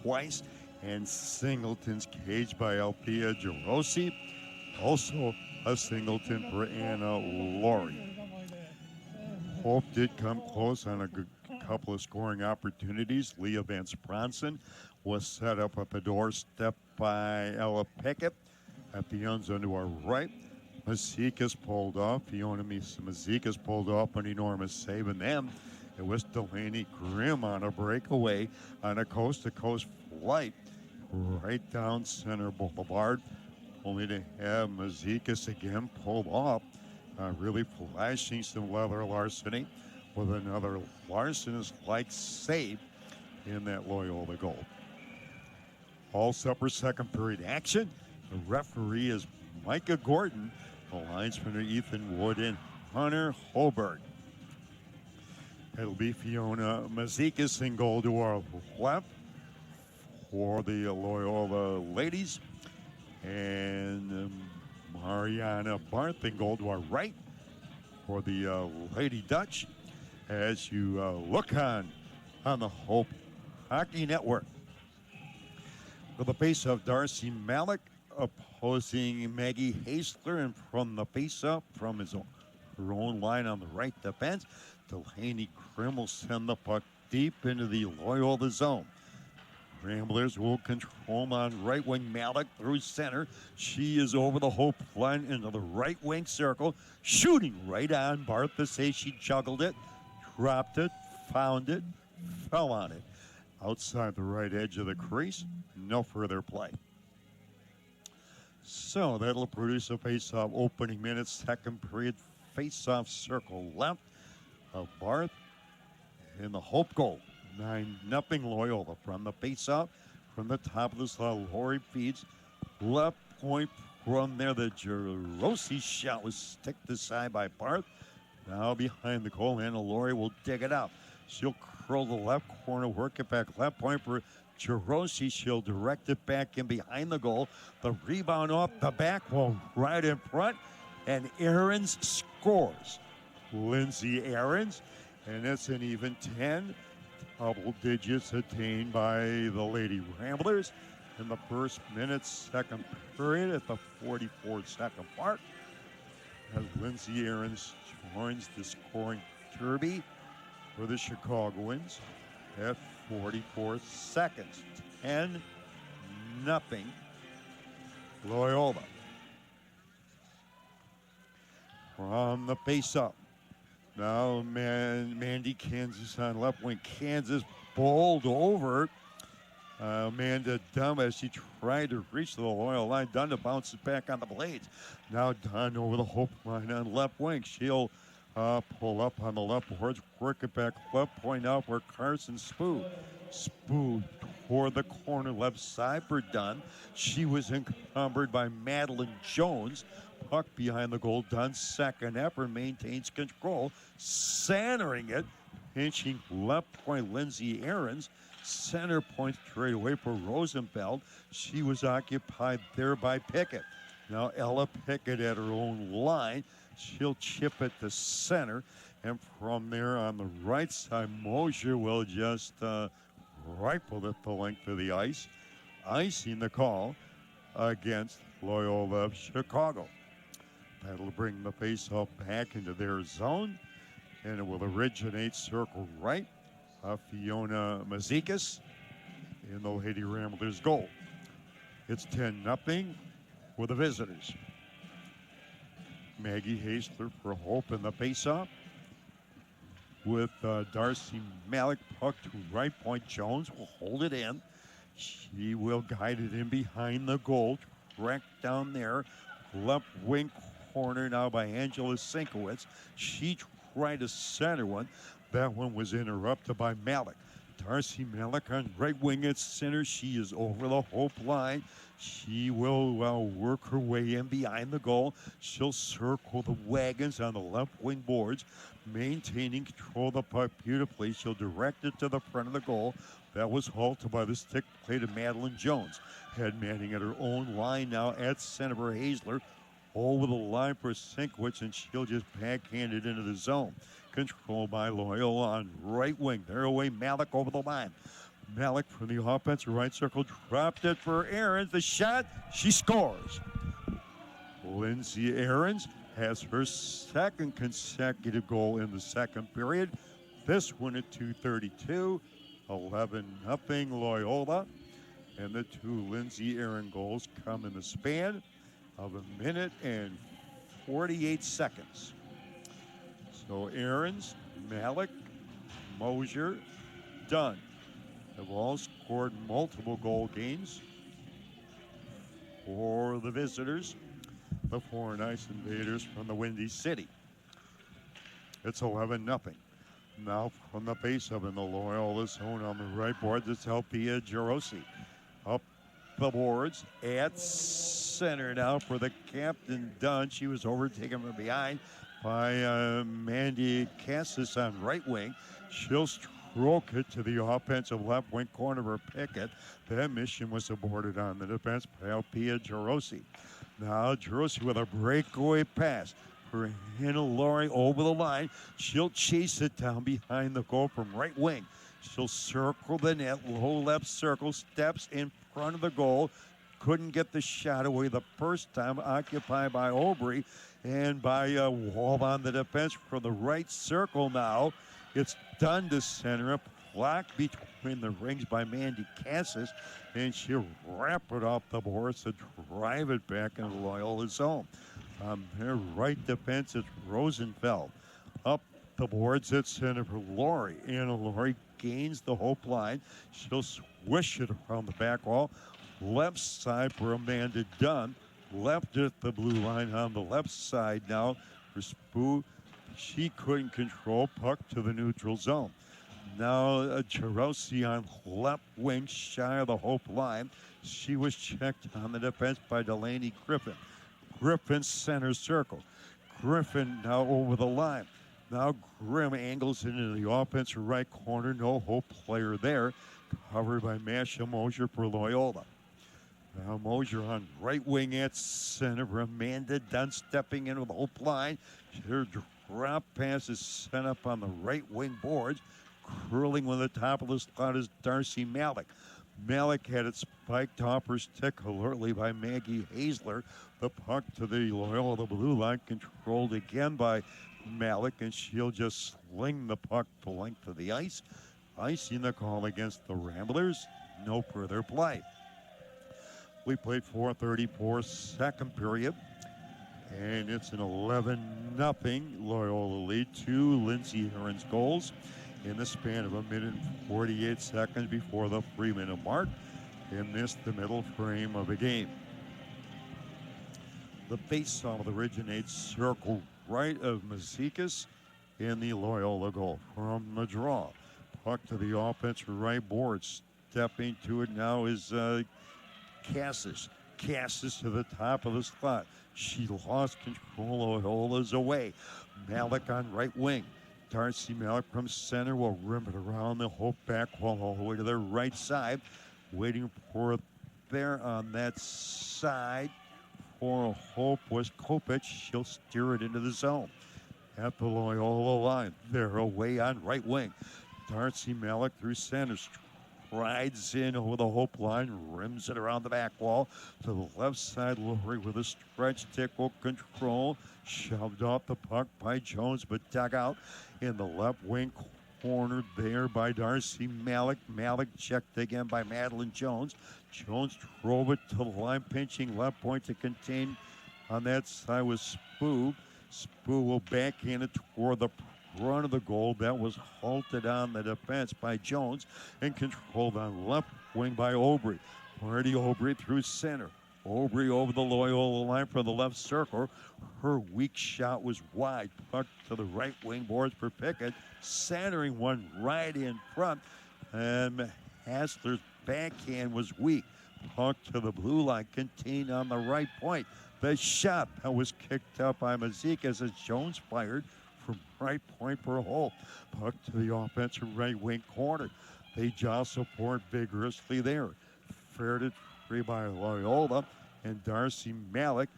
twice. And Singleton's cage by Althea Gerosi. Also a Singleton for Anna Laurie. Hope did come close on a good couple of scoring opportunities. Leah Vance Bronson was set up at the doorstep by Ella Pickett at the end zone to our right. Mazikas pulled off. Fiona Mazikas pulled off an enormous save, and then it was Delaney Grimm on a breakaway on a coast-to-coast flight right down Center Boulevard, only to have Mazikas again pulled off, really flashing some leather larceny with another Larson-like save in that Loyola goal. All set for second period action. The referee is Micah Gordon. The linesmen are Ethan Wood and Hunter Holberg. It'll be Fiona Mazikas in goal to our left for the Loyola ladies, and Mariana Barth in goal to our right for the Lady Dutch. As you look on the Hope Hockey Network, with the face-off, Darcy Malik opposing Maggie Hasler, and from the face-off from her own line on the right defense, Delaney Grimm will send the puck deep into the Loyola zone. Ramblers will control on right wing. Malik through center. She is over the Hope line into the right wing circle, shooting right on Barth to say she juggled it, dropped it, found it, fell on it. Outside the right edge of the crease, no further play. So that'll produce a face-off opening minutes, second period, face-off circle left of Barth in the Hope goal. 9-0 Loyola from the face-off. from the top of the slot. Lori feeds left point from there. The Jerosi shot was sticked aside by Barth. Now behind the goal, Anna Lori will dig it out. She'll curl the left corner, work it back left point for Jerosi. She'll direct it back in behind the goal. The rebound off the back wall right in front, and Ahrens scores. Lindsay Ahrens, and it's an even 10. Double digits attained by the Lady Ramblers in the first minute, second period at the 44-second mark, as Lindsay Ahrens joins the scoring derby for the Chicagoans at 44 seconds. 10-0 Loyola. From the face-up. Now Mandy Kansas on left wing. Kansas bowled over Amanda Dunn as she tried to reach the Loyola line. Dunn to bounce it back on the blades. Now Dunn over the Hope line on left wing. She'll pull up on the left boards, work it back left point out where Carson Spoo toward the corner left side for Dunn. She was encumbered by Madeline Jones. Puck behind the goal. Dunn's second effort maintains control, centering it, pinching left point Lindsay Ahrens. Center point straight away for Rosenfeld. She was occupied there by Pickett. Now Ella Pickett at her own line. She'll chip it to center, and from there on the right side, Mosier will just rifle it the length of the ice, icing the call against Loyola of Chicago. That'll bring the faceoff back into their zone, and it will originate circle right. Fiona Mazikas in the Lady Ramblers' goal. It's 10-0 for the visitors. Maggie Hasler for Hope in the faceoff with Darcy Malik puck to right point. Jones will hold it in. She will guide it in behind the goal. Track down there. Left wing corner now by Angela Sinkowitz. She tried to center one. That one was interrupted by Malik. Darcy Malik on right wing at center. She is over the Hope line. She will work her way in behind the goal. She'll circle the wagons on the left wing boards, maintaining control of the puck beautifully. She'll direct it to the front of the goal. That was halted by the stick play to Madeline Jones. Head manning at her own line now at center for Hasler. Over the line for Sinkwitz, and she'll just backhand it into the zone. Controlled by Loyola on right wing. There away Malik over the line. Malik from the offensive right circle dropped it for Ahrens. The shot, she scores. Lindsay Ahrens has her second consecutive goal in the second period. This one at 2:32, 11-0 Loyola. And the two Lindsay Ahrens goals come in the span of a minute and 48 seconds. So Ahrens, Malik, Mosier, Dunn have all scored multiple goal games for the visitors, the Foreign Ice Invaders from the Windy City. It's 11-0. Now from the base of in the Loyola zone on the right boards, it's Alpia Jerosi. Up the boards at center now for the captain Dunn. She was overtaken from behind by Mandy Cassis on right wing. She'll stroke it to the offensive left wing corner for Pickett. That mission was aborted on the defense by Alpia Jerosi. Now Jerosi with a breakaway pass for Hannah Laurie over the line. She'll chase it down behind the goal from right wing. She'll circle the net, low left circle, steps in front of the goal. Couldn't get the shot away the first time, occupied by Aubry and by Wall on the defense for the right circle now. It's done to center up, blocked between the rings by Mandy Cassis, and she'll wrap it off the boards to drive it back into Loyola's zone. Their right defense is Rosenfeld. Up the boards at center for Laurie. Anna Laurie gains the Hope line. She'll swish it around the back wall. Left side for Amanda Dunn. Left at the blue line on the left side now for Spoo. She couldn't control puck to the neutral zone. Now Jarosi on left wing, shy of the Hope line. She was checked on the defense by Delaney Griffin. Griffin center circle. Griffin now over the line. Now Grimm angles into the offensive right corner. No Hope player there. Covered by Masha Mosier for Loyola. Now Mosier on right wing at center. Amanda Dunn stepping into the Hope line. Her drop pass is sent up on the right wing boards. Curling with the top of the slot is Darcy Malik. Malik had it spiked off her stick alertly by Maggie Hazler. The puck to the Loyola blue line, controlled again by Malik, and she'll just sling the puck the length of the ice. Icing the call against the Ramblers. No further play. We played 4:34 second period, and it's an 11-0 Loyola lead. 2 Lindsay Aaron's goals in the span of 1:48 seconds before the 3-minute mark, and missed the middle frame of the game. The faceoff originates circle right of Mazikas in the Loyola goal. From the draw, puck to the offensive right board. Stepping to it now is Cassis. Cassis to the top of the slot. She lost control. Loyola's away. Malik on right wing. Darcy Malik from center will rim it around the Hope back wall all the way to their right side. Waiting for there on that side for Hope was Kopich. She'll steer it into the zone. At the Loyola line, they're away on right wing. Darcy Malik through center. Strides in over the Hope line, rims it around the back wall to the left side. Lowry with a stretch tickle control. Shoved off the puck by Jones, but dug out in the left wing corner there by Darcy Malik. Malik checked again by Madeline Jones. Jones drove it to the line, pinching left point to contain on that side was Spoo. Spoo will backhand it toward the front of the goal. That was halted on the defense by Jones and controlled on left wing by Aubry. Marty Aubry through center. Aubry over the Loyola line from the left circle. Her weak shot was wide. Puck to the right wing boards for Pickett. Centering one right in front. And Hassler's backhand was weak. Puck to the blue line, contained on the right point. The shot that was kicked out by Mazikas as Jones fired from right point for Hope. Puck to the offensive right wing corner. They jostle for it vigorously there. Ferreted free by Loyola and Darcy Malik,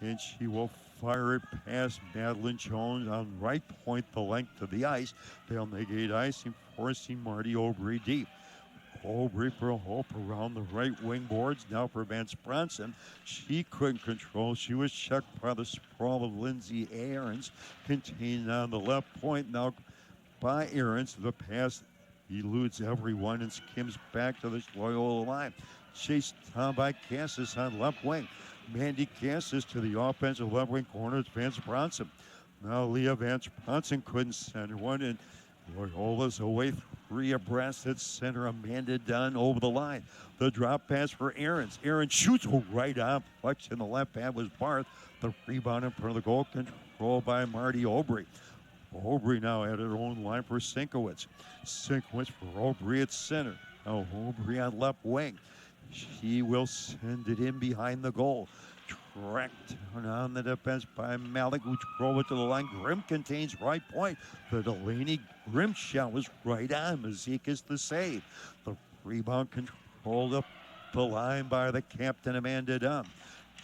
and she will fire it past Madeline Jones on right point, the length of the ice. They'll negate icing, forcing Marty Aubry deep. Aubry for Hope around the right wing boards. Now for Vance Bronson. She couldn't control. She was checked by the sprawl of Lindsay Aarons, contained on the left point. Now by Aarons. The pass eludes everyone and skims back to the Loyola line. Chased down by Cassis on left wing. Mandy Cassis to the offensive left wing corner. It's Vance Bronson. Now Leah Vance Bronson couldn't send one, and Loyola's away 3 abreast at center. Amanda Dunn over the line. The drop pass for Aarons. Aarons shoots right on. Flex in the left pad was Barth. The rebound in front of the goal, controlled by Marty Aubry. Aubry now at her own line for Sinkowitz. Sinkowitz for Aubry at center. Now Aubry on left wing. She will send it in behind the goal. Tracked down on the defense by Malik, who drove it to the line. Grimm contains right point. The Delaney Grimm shot was right on. Mazikas the save. The rebound controlled up the line by the captain, Amanda Dunn.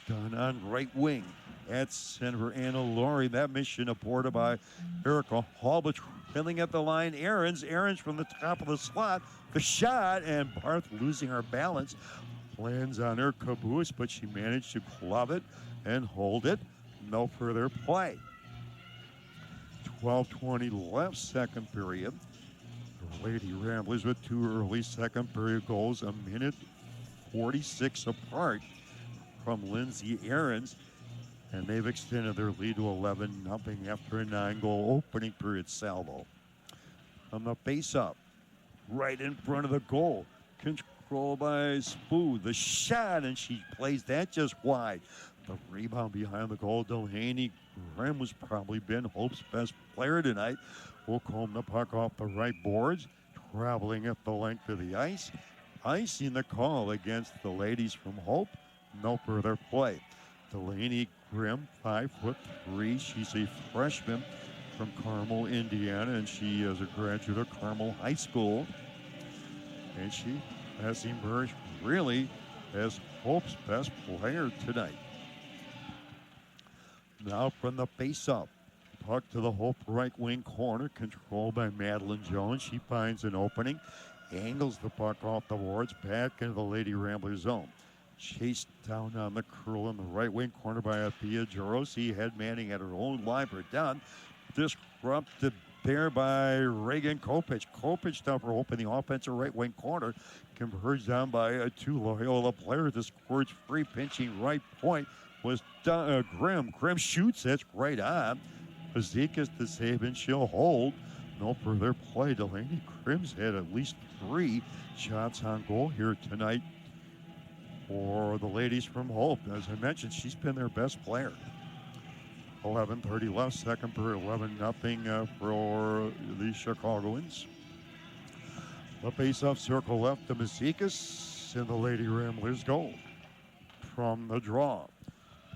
Dunn on right wing. At center, Anna Laurie. That mission aborted by Erica Hall, but filling at the line. Aarons from the top of the slot. The shot, and Barth losing her balance. Lands on her caboose, but she managed to glove it and hold it. No further play. 12:20 left, second period. The Lady Ramblers with 2 early second period goals, 1:46 apart from Lindsay Aarons, and they've extended their lead to 11-0 after a 9-goal opening period salvo. On the face-up, right in front of the goal, controlled by Spoo. The shot, and she plays that just wide. The rebound behind the goal. Delaney Grimm was probably been Hope's best player tonight. Will comb the puck off the right boards. traveling at the length of the ice. Icing the call against the ladies from Hope. No further play. Delaney Grimm, 5'3". She's a freshman from Carmel, Indiana, and she is a graduate of Carmel High School. And she has emerged really as Hope's best player tonight. Now from the face-up. Puck to the Hope right wing corner, controlled by Madeline Jones. She finds an opening, angles the puck off the boards, back into the Lady Rambler zone. Chased down on the curl in the right wing corner by Athea Jarosi. Head manning at her own line for down. Disrupted there by Reagan Kopich. Kopich now for Hope in the offensive right wing corner. Converged down by two Loyola players. The score's free, pinching right point was Grimm. Grimm shoots, that's right on. Fazekas to save, and she'll hold. No further play. Delaney Grimm's had at least 3 shots on goal here tonight for the ladies from Hope. As I mentioned, she's been their best player. 11:30 left, second period, 11-0 for the Chicagoans. The face-off circle left to Fazekas, and the Lady Ramblers goal from the draw.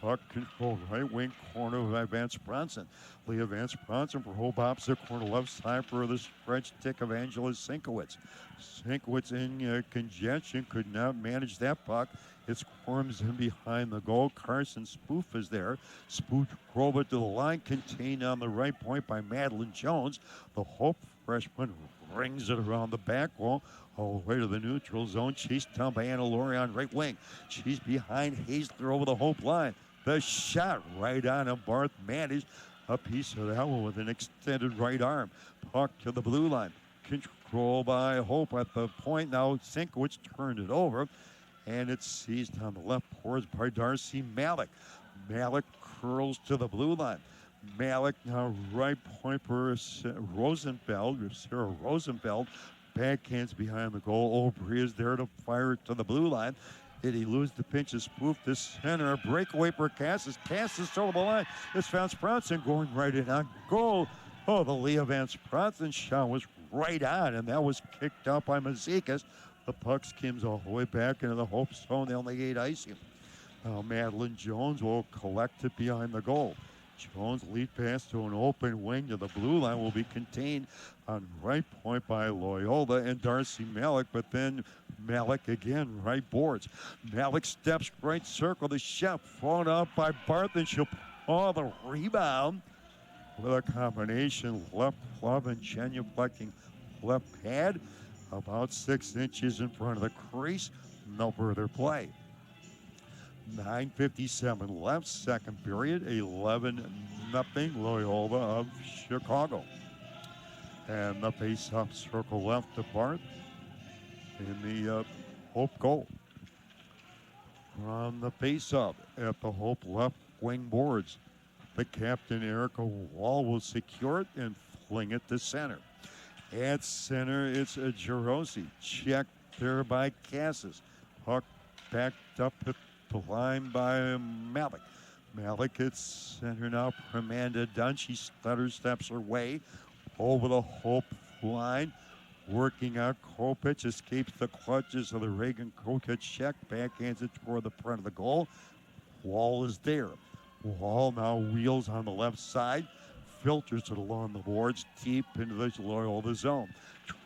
Puck control right wing corner by Vance Bronson. Leah Vance Bronson for Hope opposite corner left side for the stretch stick of Angela Sinkowitz. Sinkowitz in congestion, could not manage that puck. It squirms in behind the goal. Carson Spoof is there. Spoof drove it to the line, contained on the right point by Madeline Jones. The Hope freshman rings it around the back wall, all the way to the neutral zone. Chased down by Anna Laurie on right wing. She's behind Hazler over the Hope line. The shot right on him. Barth managed a piece of that one with an extended right arm. Puck to the blue line. Control by Hope at the point. Now Sinkowitz turned it over, and it's seized on the left boards by Darcy Malik. Malik curls to the blue line. Malik now right point for Rosenfeld, Sarah Rosenfeld. Backhands behind the goal. Aubry is there to fire it to the blue line. Did he lose the pinch of Spoof to center? A breakaway for Cassis. Cassis over the line. It's Vance Bronson going right in on goal. Oh, the Leah Vance Bronson shot was right on, and that was kicked out by Mazekas. The puck skims all the way back into the Hope zone. They only get icing. Now Madeline Jones will collect it behind the goal. Jones lead pass to an open wing to the blue line will be contained on right point by Loyola and Darcy Malik, but then Malik again right boards. Malik steps right circle. The shot thrown out by Barth, and she'll paw the rebound with a combination left glove and genuflecting left pad about 6 inches in front of the crease. No further play. 9:57 left, second period, 11-0 Loyola of Chicago. And the face-off circle left to Barth in the Hope goal. From the face-off at the Hope left wing boards, the captain, Erica Wall, will secure it and fling it to center. At center, it's a Jarosi. Checked there by Cassis. Puck backed up at the line by Malik. Malik at center now for Amanda Dunn. She stutter steps her way over the Hope line. Working out Kopich, escapes the clutches of the Reagan Kokich check. Backhands it toward the front of the goal. Wall is there. Wall now wheels on the left side. Filters it along the boards deep into the Loyola zone.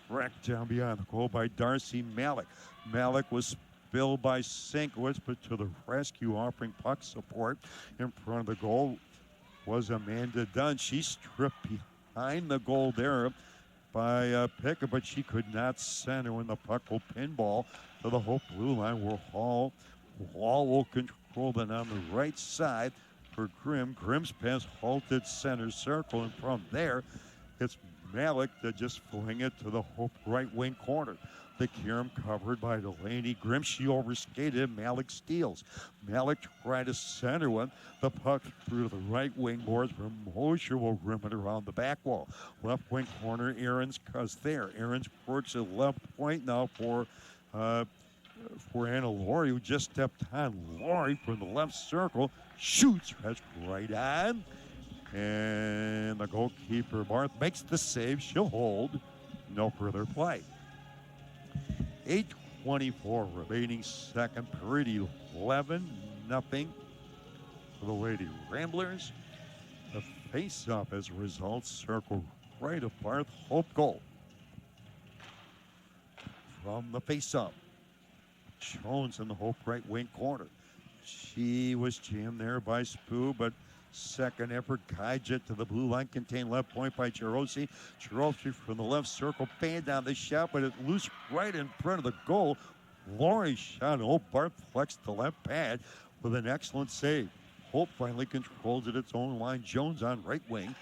Tracked down behind the goal by Darcy Malik. Malik was spilled by Sinkowitz, but to the rescue, offering puck support in front of the goal was Amanda Dunn. She stripped behind the goal there by Pickett, but she could not center when the puck will pinball to the Hope blue line, where Hall will control it on the right side for Grimm. Grimm's pass halted center circle, and from there, it's Malik to just fling it to the Hope right wing corner. The Kirim covered by Delaney Grimm. She overskated. Malik steals. Malik tried to center one. The puck through the right wing boards for Mosher will rim it around the back wall. Left wing corner, Aaron's cuz there. Aaron's works at left point now for Anna Laurie, who just stepped on. Laurie from the left circle shoots. That's right on. And the goalkeeper, Barth, makes the save. She'll hold. No further play. 8:24 remaining second period. 11-0 for the Lady Ramblers. The face-off as a result, circle right apart, Hope goal. From the face-off, Jones in the Hope right wing corner. She was jammed there by Spoo, but second effort guides it to the blue line, contained left point by Jarosi. Jarosi from the left circle, banned down the shot, but it loose right in front of the goal. Lori shot, Hope Bart flexed the left pad with an excellent save. Hope finally controls at its own line. Jones on right wing.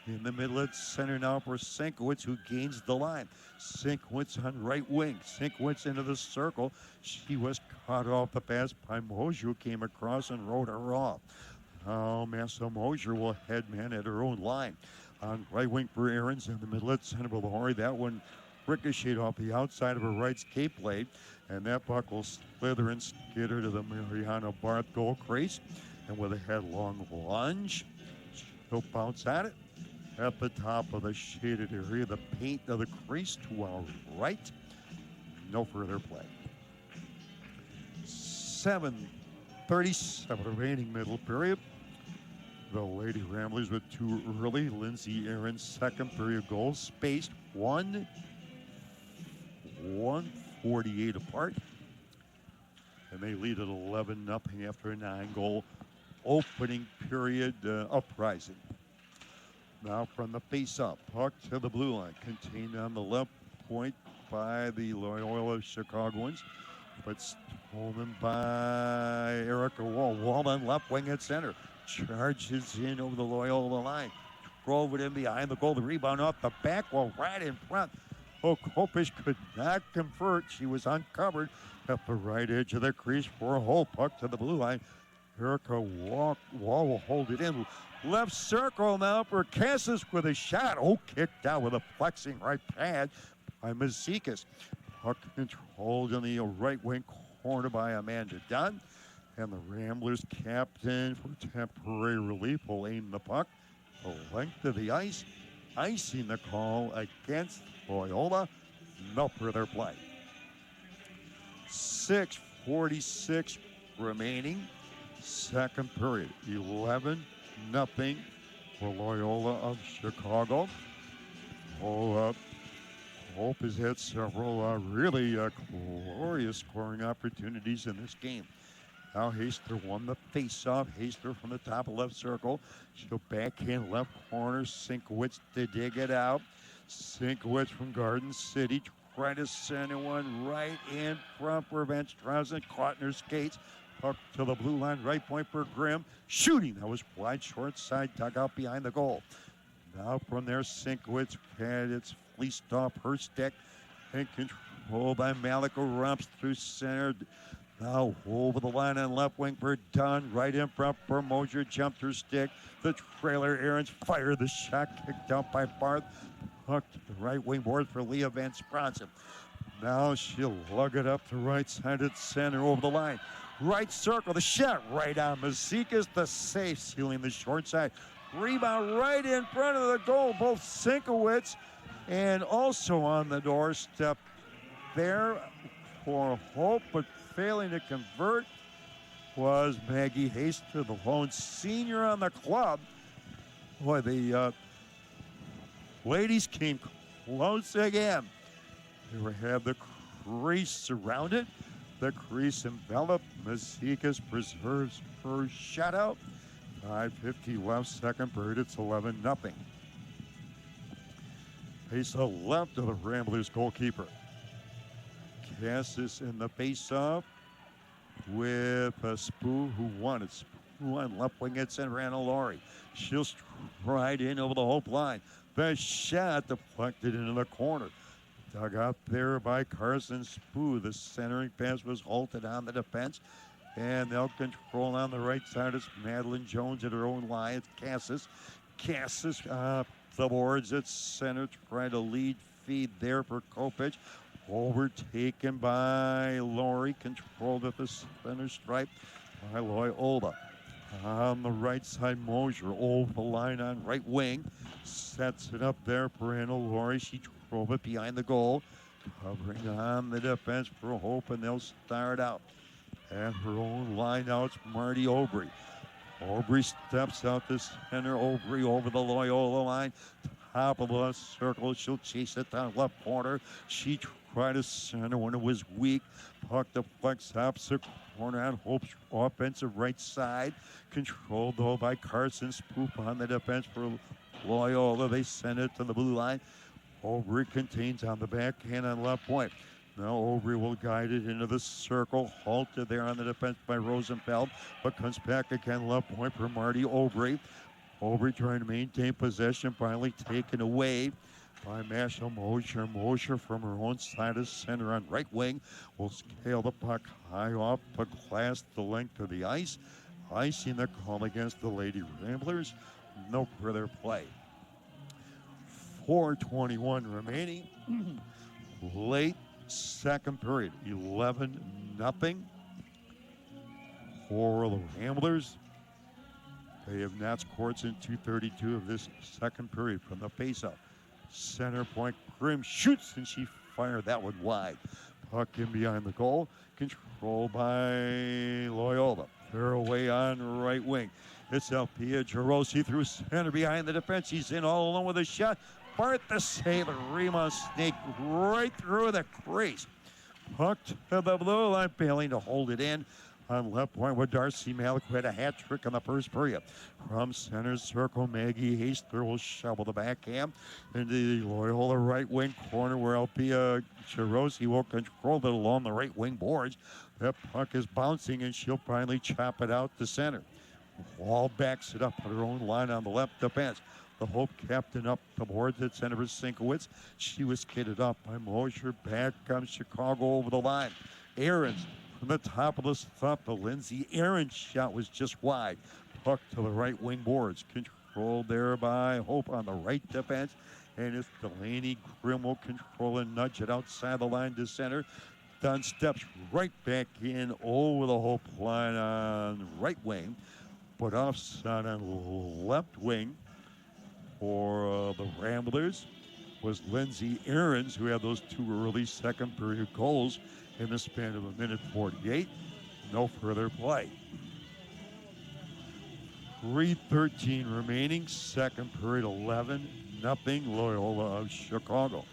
In the middle at center now for Sienkiewicz, who gains the line. Sienkiewicz on right wing. Sienkiewicz into the circle. She was caught off the pass by Mosier, who came across and rode her off. Now Massa Mosier will head man at her own line. On right wing for Aarons, in the middle at center for Lahori. That one ricocheted off the outside of her right skate blade. And that puck will slither and skitter to the Mariana Barth goal crease. And with a headlong lunge, she'll bounce at it. At the top of the shaded area, the paint of the crease to our right. No further play. 7:37 remaining middle period. The Lady Ramblers with two early. Lindsay Aaron's second period goal, spaced 1:48 apart. And they lead at 11-0 after a 9-goal opening period uprising. Now from the face-up, puck to the blue line, contained on the left point by the Loyola Chicagoans, but stolen by Erica Wall. Wall on left wing at center, charges in over the Loyola line, drove it in behind the goal. The rebound off the back wall, right in front. Kopish could not convert. She was uncovered at the right edge of the crease for a hole. Puck to the blue line. Erica Wall will hold it in. Left circle now for Cassis with a shot. Kicked out with a flexing right pad by Mazikas. Puck controlled in the right wing corner by Amanda Dunn. And the Ramblers captain for temporary relief will aim the puck the length of the ice, icing the call against Loyola. No further play. 6:46 remaining. Second period, 11-0 for Loyola of Chicago. Hope has had several really glorious scoring opportunities in this game. Now Haster won the face-off. Haster from the top of left circle. She'll backhand left corner. Sienkiewicz to dig it out. Sienkiewicz from Garden City. Try to send one right in front for Van Strausen. Caught in her skates. Puck to the blue line, right point for Grimm. Shooting, that was wide, short side, dug out behind the goal. Now from there, Sienkiewicz had its fleeced off her stick. And controlled by Malika Rumps through center. Now over the line on left wing for Dunn. Right in front for Mosier, jumped her stick. The trailer, Aarons fired the shot, kicked out by Barth. Puck to the right wing board for Leah Van Spransen. Now she'll lug it up the right side at center over the line. Right circle, the shot right on Mazikas, the save, sealing the short side. Rebound right in front of the goal, both Sienkiewicz and also on the doorstep there for Hope, but failing to convert was Maggie Haster, the lone senior on the club. Boy, the ladies came close again. They had the crease surrounded. The crease enveloped. Mazikas preserves her shutout. 5:50 left, second period. It's 11-0. Face the left of the Ramblers goalkeeper. Cassis in the face-off with Spoo, who won it. Spoo on left wing at center, Anna Laurie. She'll stride in over the Hope line. The shot deflected into the corner. Dug out there by Carson Spoo. The centering pass was halted on the defense. And they'll control on the right side. It's Madeline Jones at her own line. It's Cassis. Cassis the boards at center. Trying to lead feed there for Kopich. Overtaken by Laurie. Controlled at the center stripe by Loyola. On the right side, Mosier over the line on right wing. Sets it up there for Anna Laurie. She drove it behind the goal. Covering on the defense for Hope, and they'll start out. At her own line now, it's Marty Aubry. Aubry steps out to center. Aubry over the Loyola line. Top of the circle. She'll chase it down left corner. She tried to center when it was weak. Puck deflects opposite corner on Hope's offensive right side. Controlled though by Carson Spoop on the defense for Loyola. They send it to the blue line. Aubry contains on the backhand on left point. Now Aubry will guide it into the circle. Halted there on the defense by Rosenfeld, but comes back again left point for Marty Aubry. Aubry trying to maintain possession, finally taken away by Masha Mosher. Mosher from her own side of center on right wing will scale the puck high off the glass the length of the ice. Icing the call against the Lady Ramblers. No further play. 4:21 remaining. Late second period, 11-0 for the Ramblers. They have not scored since 2:32 of this second period from the faceoff. Center point, Grimm shoots, and she fired that one wide. Puck in behind the goal, controlled by Loyola. They're away on right wing. It's Alpia Jarosi through center behind the defense. He's in all alone with a shot. Bart the save, a rebound snake right through the crease. Puck to the blue line, failing to hold it in. On left point with Darcy Malik, who had a hat trick in the first period. From center circle, Maggie Hastler will shovel the backhand into the Loyola right wing corner where Alpia Jarosi will control it along the right wing boards. That puck is bouncing, and she'll finally chop it out to center. Wall backs it up at her own line on the left defense. The Hope captain up the boards at center for Sinkowitz. She was kidded up by Mosher. Back comes Chicago over the line. Aarons from the top of the stop. The Lindsay Aaron shot was just wide. Puck to the right wing boards. Controlled there by Hope on the right defense. And it's Delaney Grimm will control and nudge it outside the line to center. Dunn steps right back in over the Hope line on right wing. But offside on left wing for the Ramblers was Lindsay Aarons, who had those two early second period goals in the span of a minute 48. No further play. 3:13 remaining, second period, 11-0 Loyola of Chicago.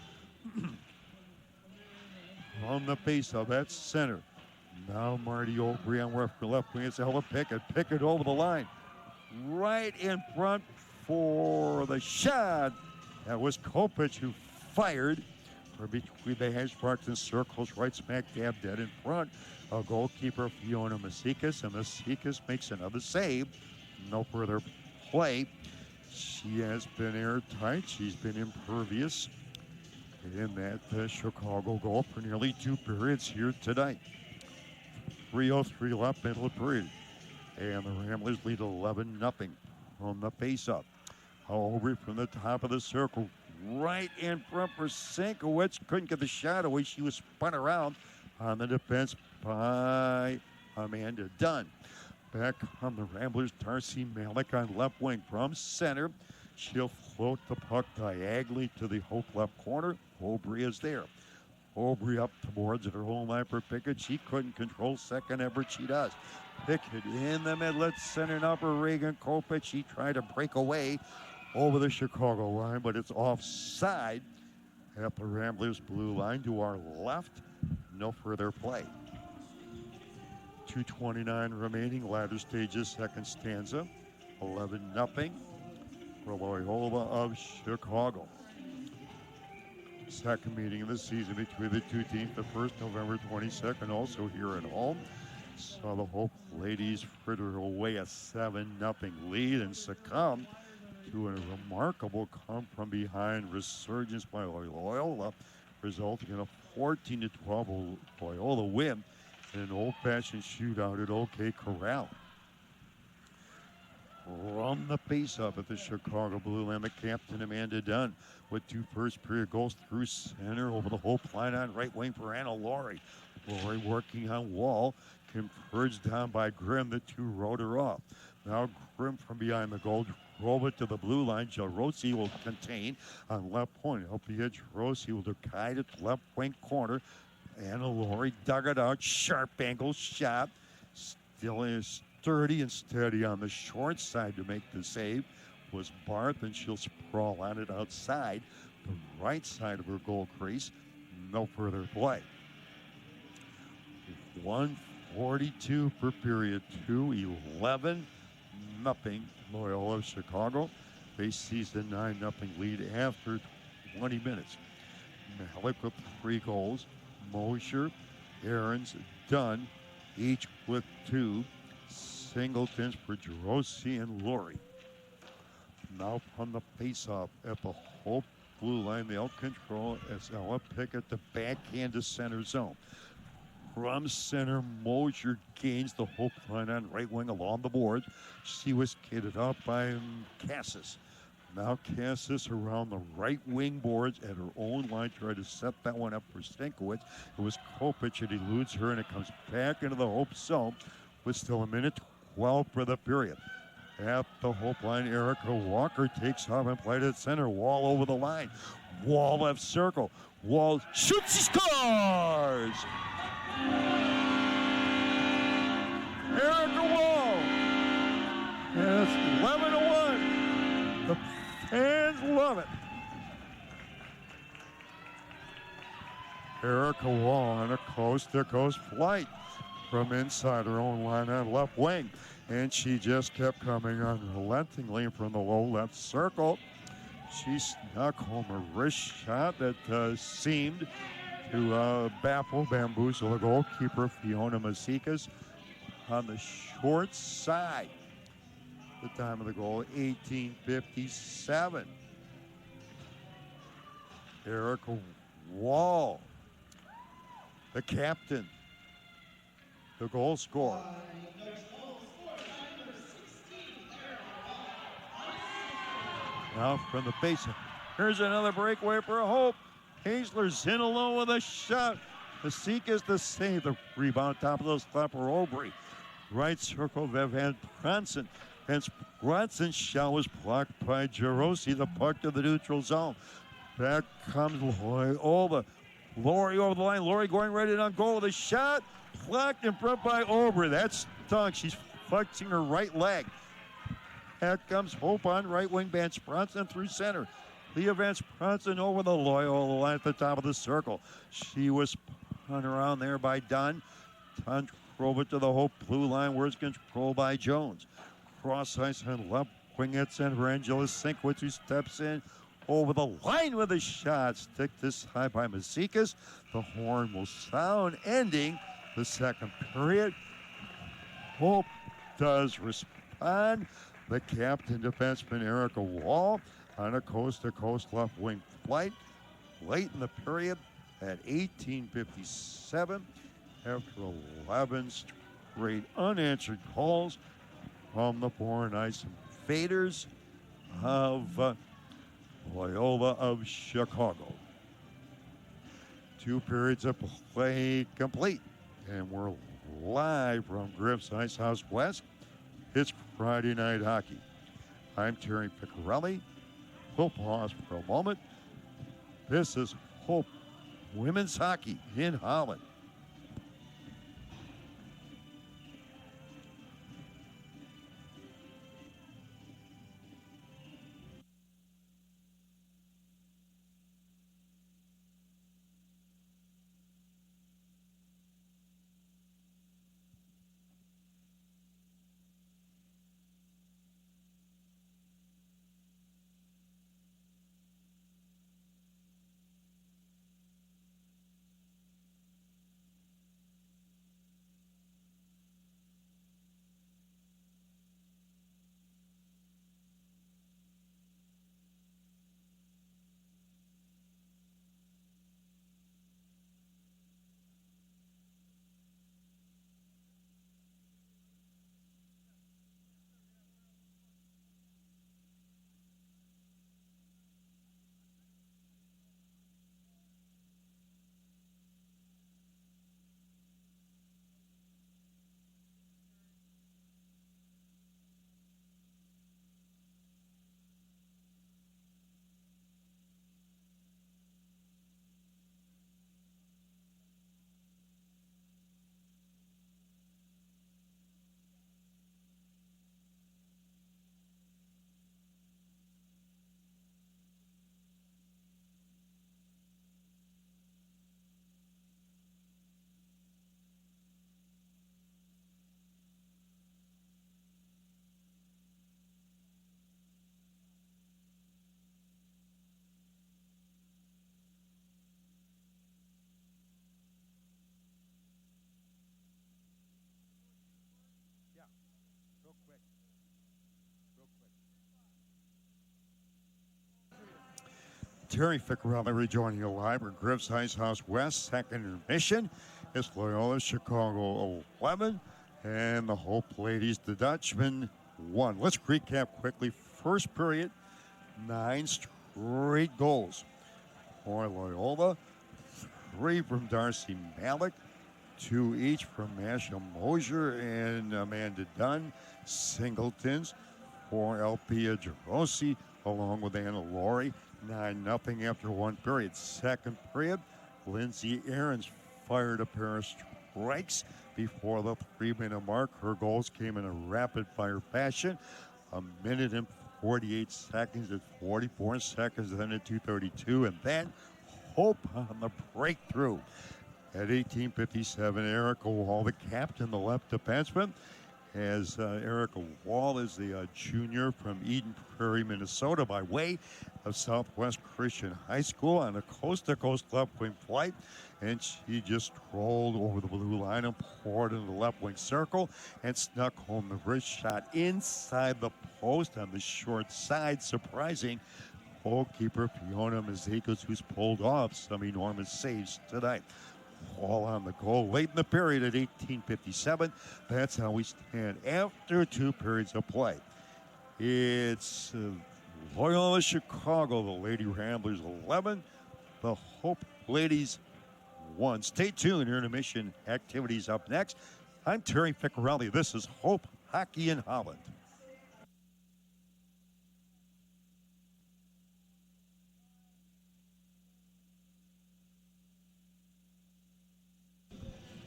On the faceoff at center. Now Marty Aubry on left wing. It's Ella Pickett. Pickett over the line. Right in front for the shot. That was Kopich who fired. Or between the hash marks and circles, right smack dab dead in front of goalkeeper Fiona Masikas, and Masikas makes another save. No further play. She has been airtight. She's been impervious in that Chicago goal for nearly 2 periods here tonight. 3:03 left, middle of period. And the Ramblers lead 11-0 on the face-up. Aubry from the top of the circle, right in front for Sinkowitz. Couldn't get the shot away. She was spun around on the defense by Amanda Dunn. Back on the Ramblers, Darcy Malik on left wing from center. She'll float the puck diagonally to the Hope left corner. Aubry is there. Aubry up the boards at her own line for Pickett. She couldn't control second effort. She does. Pickett in the middle at center now for Reagan Kopich. She tried to break away over the Chicago line, but it's offside at the Ramblers blue line to our left. No further play. 2:29 remaining, ladder stages, second stanza. 11-0 for Loyola of Chicago. Second meeting of the season between the two teams, the first November 22nd, also here at home. Saw the Hope ladies fritter away a 7-0 lead and succumb to a remarkable come from behind resurgence by Loyola, resulting in a 14-12 Loyola win in an old-fashioned shootout at OK Corral. From the face-up at the Chicago Blue Line, the captain Amanda Dunn with 2 first-period goals through center over the Hope line on right wing for Anna Laurie. Laurie working on wall, converged down by Grimm. The two rode her off. Now Grimm from behind the goal roll it to the blue line. Jarosi will contain on left point. Up the edge, Jarosi will guide it left wing corner. Anna Lori dug it out. Sharp angle shot. Still is sturdy and steady on the short side to make the save was Barth, and she'll sprawl on it outside the right side of her goal crease. No further play. 1:42 per period, 2-11, nothing. Loyola Chicago. They seized a 9-0 lead after 20 minutes. Malik with 3 goals. Mosher, Aarons, Dunn, each with 2. Singletons for Jarosi and Lori. Now from the face-off at the Hope blue line, they'll control as Ella Pickett the backhand to center zone. From center, Mosher gains the Hope line on right wing along the boards. She was kitted up by Cassis. Now Cassis around the right wing boards at her own line, tried to set that one up for Stankiewicz. It was Kopich, it eludes her, and it comes back into the Hope zone with still a minute 12 for the period. At the Hope line, Erica Walker takes off and played at center. Wall over the line. Wall left circle. Wall shoots, he scores! Erica Wall. It's 11-1. The fans love it. Erica Wall on a coast-to-coast flight from inside her own line on left wing. And she just kept coming unrelentingly from the low left circle. She snuck home a wrist shot that seemed to baffle, bamboozle the goalkeeper, Fiona Masikas, on the short side. The time of the goal, 18:57. Erica Wall, the captain, the goal scorer. Now from the base, here's another breakaway for Hope. Haisler's in alone with a shot. Masikas to save the rebound. Top of those flapper Aubrey. Right circle, Van Bronson. And Bronson's shot was blocked by Jarosi. The puck to the neutral zone. Back comes Loyola. Lori over the line. Lori going right in on goal with a shot. Blocked in front by Aubrey. That's stung. She's flexing her right leg. Back comes Hope on right wing. Vance Bronson through center. Leah Vance Bronson over the Loyola line at the top of the circle. She was spun around there by Dunn. Dunn drove it to the Hope blue line where it's controlled by Jones. Cross ice and left wing at center. Angela Sinkwitz who steps in over the line with a shot. Stick this high by Masikas. The horn will sound, ending the second period. Hope does respond. The captain defenseman Erica Wall on a coast-to-coast left wing flight. Late in the period at 18:57 after 11 straight unanswered calls from the Born Ice Invaders of Loyola of Chicago. 2 periods of play complete, and we're live from Griff's Ice House West. It's Friday Night Hockey. I'm Terry Piccarelli. We'll pause for a moment. This is Hope Women's Hockey in Holland. Terry Ficcarelli rejoining you live at Griff's Ice House West, second intermission. It's Loyola Chicago 11, and the Hope Ladies, the Dutchmen, 1. Let's recap quickly. First period, 9 straight goals for Loyola. 3 from Darcy Malik, 2 each from Asha Mosier and Amanda Dunn. Singletons for Alpia Gerosi, along with Anna Laurie. 9-0 after 1 period. Second period, Lindsay Aarons fired a pair of strikes before the 3-minute mark. Her goals came in a rapid-fire fashion. 1:48 at 44 seconds, then at 2:32, and then Hope on the breakthrough. At 18:57, Erica Wall, the captain, the left defenseman, as Erica Wall is the junior from Eden Prairie, Minnesota, by way of Southwest Christian High School on a coast-to-coast left-wing flight. And she just rolled over the blue line and poured into the left-wing circle and snuck home the wrist shot inside the post on the short side, surprising goalkeeper Fiona Mazekos, who's pulled off some enormous saves tonight. All on the goal late in the period at 18:57. That's how we stand after 2 periods of play. It's Loyola Chicago, the Lady Ramblers 11, the Hope Ladies 1. Stay tuned. Intermission activities up next. I'm Terry Ficcarelli. This is Hope Hockey in Holland.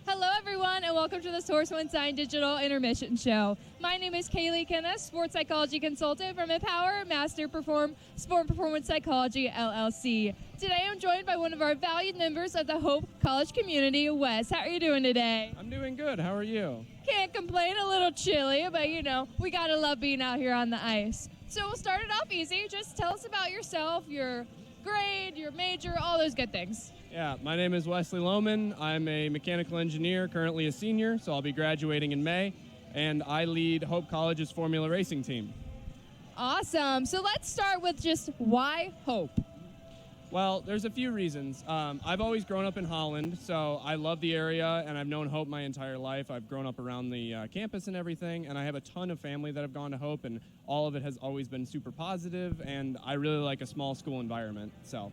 Hello, everyone, and welcome to the Source One Sign Digital Intermission Show. My name is Kaylee Kenneth, sports psychology consultant from Empower Sport Performance Psychology, LLC. Today, I'm joined by one of our valued members of the Hope College community, Wes. How are you doing today? I'm doing good. How are you? Can't complain. A little chilly, but we gotta love being out here on the ice. So we'll start it off easy. Just tell us about yourself, your grade, your major, all those good things. Yeah, my name is Wesley Lohman. I'm a mechanical engineer, currently a senior, so I'll be graduating in May, and I lead Hope College's Formula Racing team. Awesome. So let's start with just why Hope? Well, there's a few reasons. I've always grown up in Holland, so I love the area, and I've known Hope my entire life. I've grown up around the campus and everything, and I have a ton of family that have gone to Hope, and all of it has always been super positive, and I really like a small school environment, so...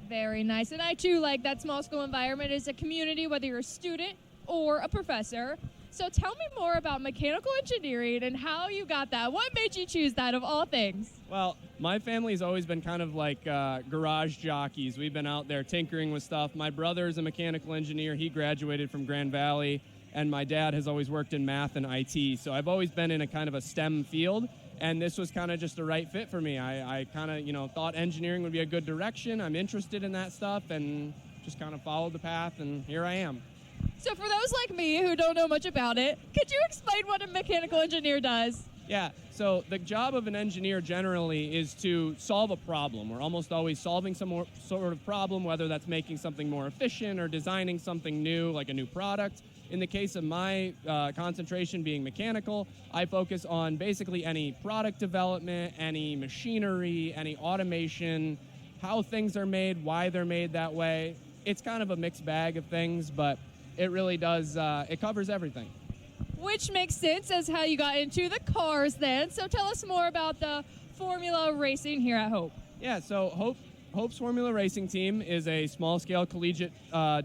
Very nice. And I, too, like that small school environment as a community, whether you're a student or a professor. So tell me more about mechanical engineering and how you got that. What made you choose that of all things? Well, my family's always been kind of like garage jockeys. We've been out there tinkering with stuff. My brother's a mechanical engineer. He graduated from Grand Valley. And my dad has always worked in math and IT. So I've always been in a kind of a STEM field. And this was kind of just the right fit for me. I kind of, thought engineering would be a good direction. I'm interested in that stuff and just kind of followed the path, and here I am. So for those like me who don't know much about it, could you explain what a mechanical engineer does? Yeah, so the job of an engineer generally is to solve a problem. We're almost always solving some sort of problem, whether that's making something more efficient or designing something new, like a new product. In the case of my concentration being mechanical, I focus on basically any product development, any machinery, any automation, how things are made, why they're made that way. It's kind of a mixed bag of things, but it really does, it covers everything. Which makes sense as how you got into the cars then. So tell us more about the Formula Racing here at Hope. Yeah, so Hope's Formula Racing team is a small-scale collegiate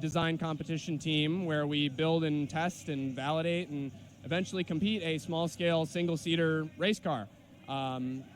design competition team where we build and test and validate and eventually compete a small-scale single-seater race car.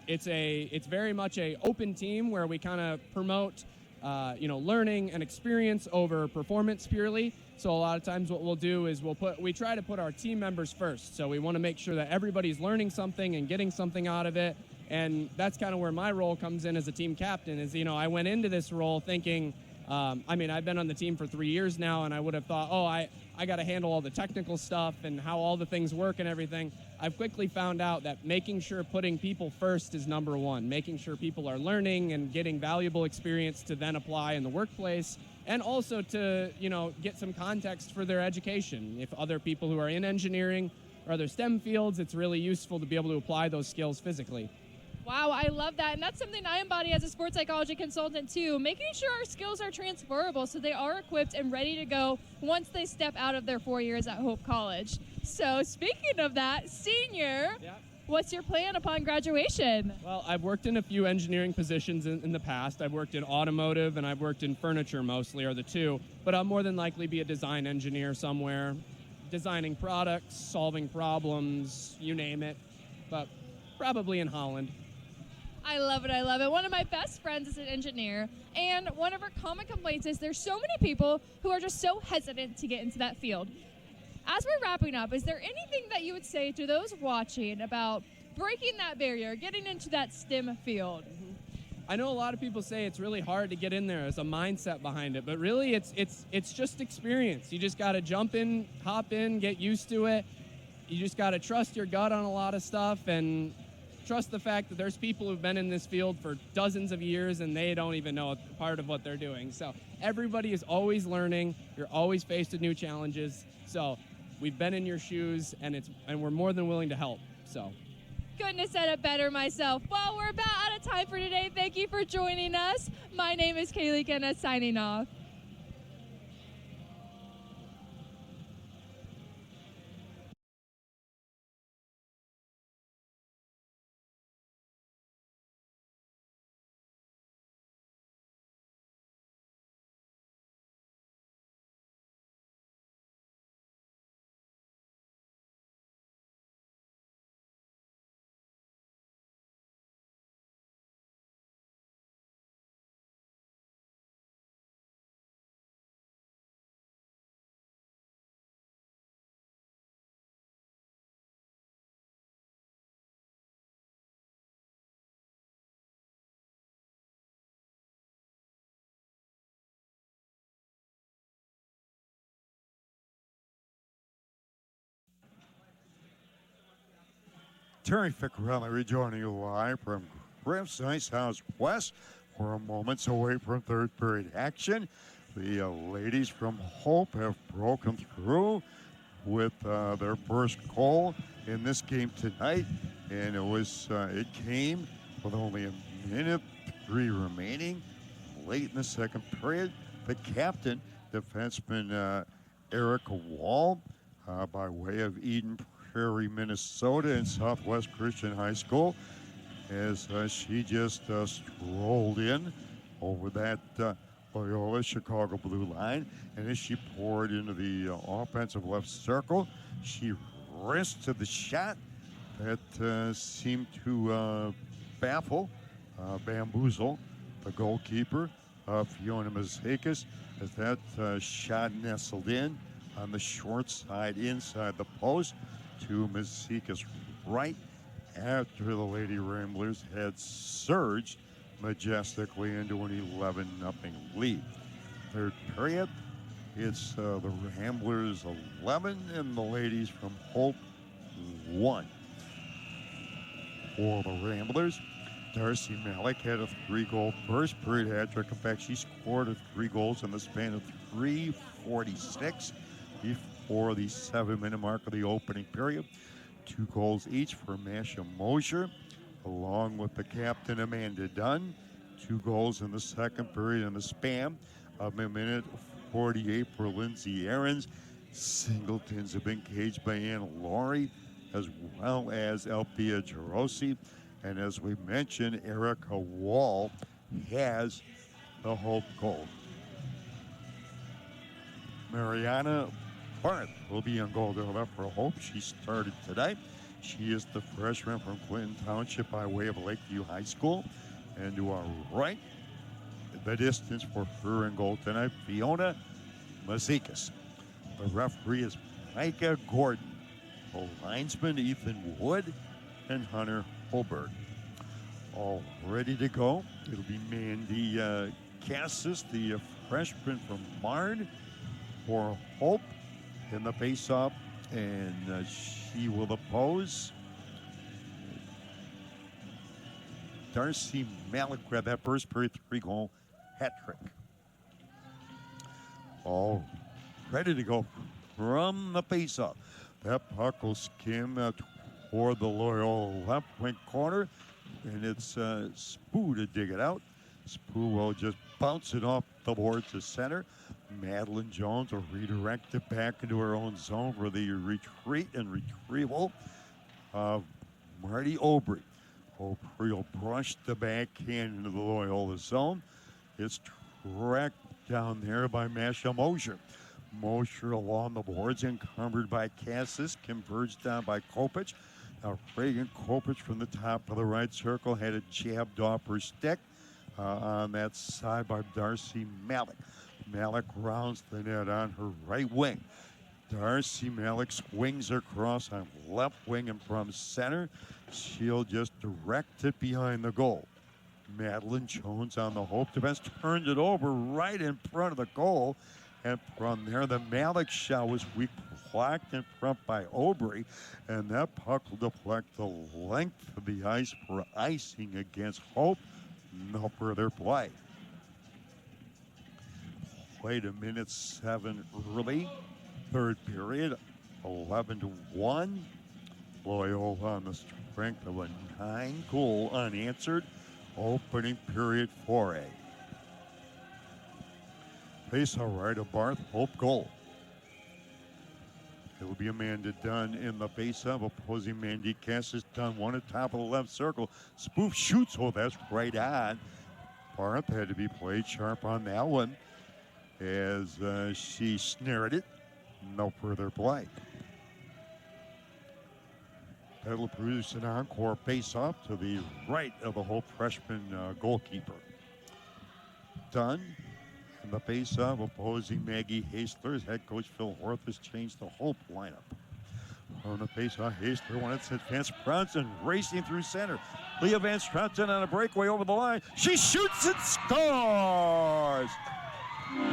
It's very much a open team where we kind of promote learning and experience over performance purely. So a lot of times what we'll do is we try to put our team members first. So we want to make sure that everybody's learning something and getting something out of it. And that's kind of where my role comes in as a team captain is, I went into this role thinking, I've been on the team for 3 years now, and I would have thought, I got to handle all the technical stuff and how all the things work and everything. I've quickly found out that making sure putting people first is number one, making sure people are learning and getting valuable experience to then apply in the workplace, and also to, get some context for their education. If other people who are in engineering or other STEM fields, it's really useful to be able to apply those skills physically. Wow, I love that. And that's something I embody as a sports psychology consultant too, making sure our skills are transferable so they are equipped and ready to go once they step out of their 4 years at Hope College. So speaking of that, senior, what's your plan upon graduation? Well, I've worked in a few engineering positions in the past. I've worked in automotive and I've worked in furniture mostly, are the two. But I'll more than likely be a design engineer somewhere, designing products, solving problems, you name it. But probably in Holland. I love it. I love it. One of my best friends is an engineer, and one of her common complaints is there's so many people who are just so hesitant to get into that field. As we're wrapping up, is there anything that you would say to those watching about breaking that barrier, getting into that STEM field? I know a lot of people say it's really hard to get in there. There's a mindset behind it, but really it's just experience. You just got to jump in, hop in, get used to it. You just got to trust your gut on a lot of stuff and trust the fact that there's people who've been in this field for dozens of years and they don't even know part of what they're doing. So everybody is always learning. You're always faced with new challenges. So we've been in your shoes and we're more than willing to help. So Couldn't have said it better myself. Well, we're about out of time for today. Thank you for joining us. My name is Kaylee Kenna, signing off. Terry Ficcarelli rejoining you live from Griff's Ice House West. We're moments away from third period action. The ladies from Hope have broken through with their first goal in this game tonight, and it came with only a minute 3 remaining late in the second period. The captain, defenseman Erica Wall, by way of Eden Prairie, Minnesota, and Southwest Christian High School, as she just strolled in over that Loyola Chicago blue line, and as she poured into the offensive left circle, she wristed the shot that seemed to bamboozle the goalkeeper, Fiona Mazakis, as that shot nestled in on the short side inside the post to Mazakis' right after the Lady Ramblers had surged majestically into an 11-0 lead. Third period, it's the Ramblers 11 and the ladies from Hope 1. For the Ramblers, Darcy Malik had a 3-goal first period hat trick. In fact, she scored 3 goals in the span of 3:46 before the 7-minute mark of the opening period. 2 goals each for Masha Mosher, along with the captain Amanda Dunn. 2 goals in the second period in the span of a minute 48 for Lindsay Aarons. Singletons have been caged by Anna Laurie, as well as Elpia Jarosi. And as we mentioned, Erica Wall has the Hope goal. Mariana Barth will be on goal to the left for Hope. She started today. She is the freshman from Clinton Township by way of Lakeview High School. And to our right, the distance for her in goal tonight, Fiona Mazakis. The referee is Micah Gordon. The linesman, Ethan Wood, and Hunter Holberg. All ready to go. It'll be Mandy Cassis, the freshman from Marne, for Hope in the face-off, and she will oppose Darcy Malik, who had that first period 3-goal hat trick. All ready to go from the face-off. That puck will skim toward the Loyola left wing corner. and it's Spoo to dig it out. Spoo will just bounce it off the board to center. Madeline Jones will redirect it back into her own zone for the retreat and retrieval of Marty Aubry. Aubry will brush the backhand into the Loyola zone. It's tracked down there by Masha Mosher. Mosher along the boards, encumbered by Cassis, converged down by Kopich. Now Reagan Kopich from the top of the right circle had it jabbed off her stick on that side by Darcy Malik. Malik rounds the net on her right wing. Darcy Malik swings across on left wing and from center. She'll just direct it behind the goal. Madeline Jones on the Hope defense turned it over right in front of the goal. And from there, the Malik shot was weak, blocked in front by Aubry. And that puck will deflect the length of the ice for icing against Hope. No further play. Played a minute 7 early. Third period, 11-1. Loyola on the strength of a 9-goal unanswered opening period 4A. Face all right of Barth, Hope goal. It'll be Amanda Dunn in the face-off. Opposing Mandy Cassis. Dunn one at top of the left circle. Spoof shoots. Oh, that's right on. Barth had to be played sharp on that one as she snared it. No further play. That'll produce an encore face-off to the right of the Hope freshman goalkeeper. Dunn in the face-off, opposing Maggie Hastler. Head coach Phil Horth has changed the Hope lineup. On the face-off, Hastler won it. Vance Bronson racing through center. Leah Van Stroughton on a breakaway over the line. She shoots and scores!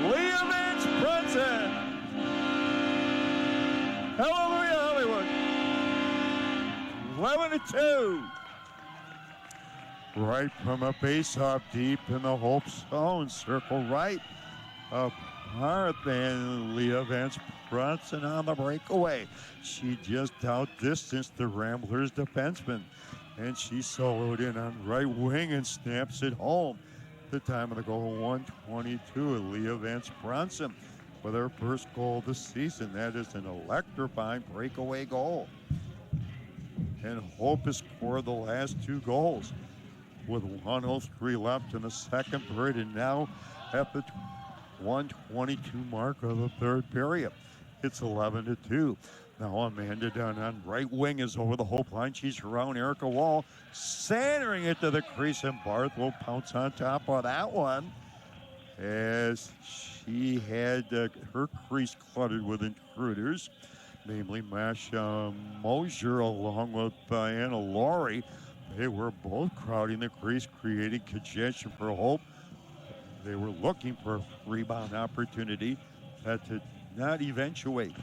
Leah Vance Bronson! Hallelujah, Hollywood! 11-2. Right from a face-off deep in the Hope zone. Circle right of Barth and Leah Vance Bronson on the breakaway. She just outdistanced the Ramblers defenseman. And she soloed in on right wing and snaps it home. The time of the goal, 1:22, and Leah Vance Bronson with her first goal of the season. That is an electrifying breakaway goal. And Hope has scored the last 2 goals with 1:03 left in the second period, and now at the 1:22 mark of the third period. It's 11-2. Now Amanda Dunn on right wing is over the Hope line. She's around Erica Wall, centering it to the crease, and Barth will pounce on top of that one as she had her crease cluttered with intruders, namely Masha Mosher along with Anna Laurie. They were both crowding the crease, creating congestion for Hope. They were looking for a rebound opportunity that did not eventuate.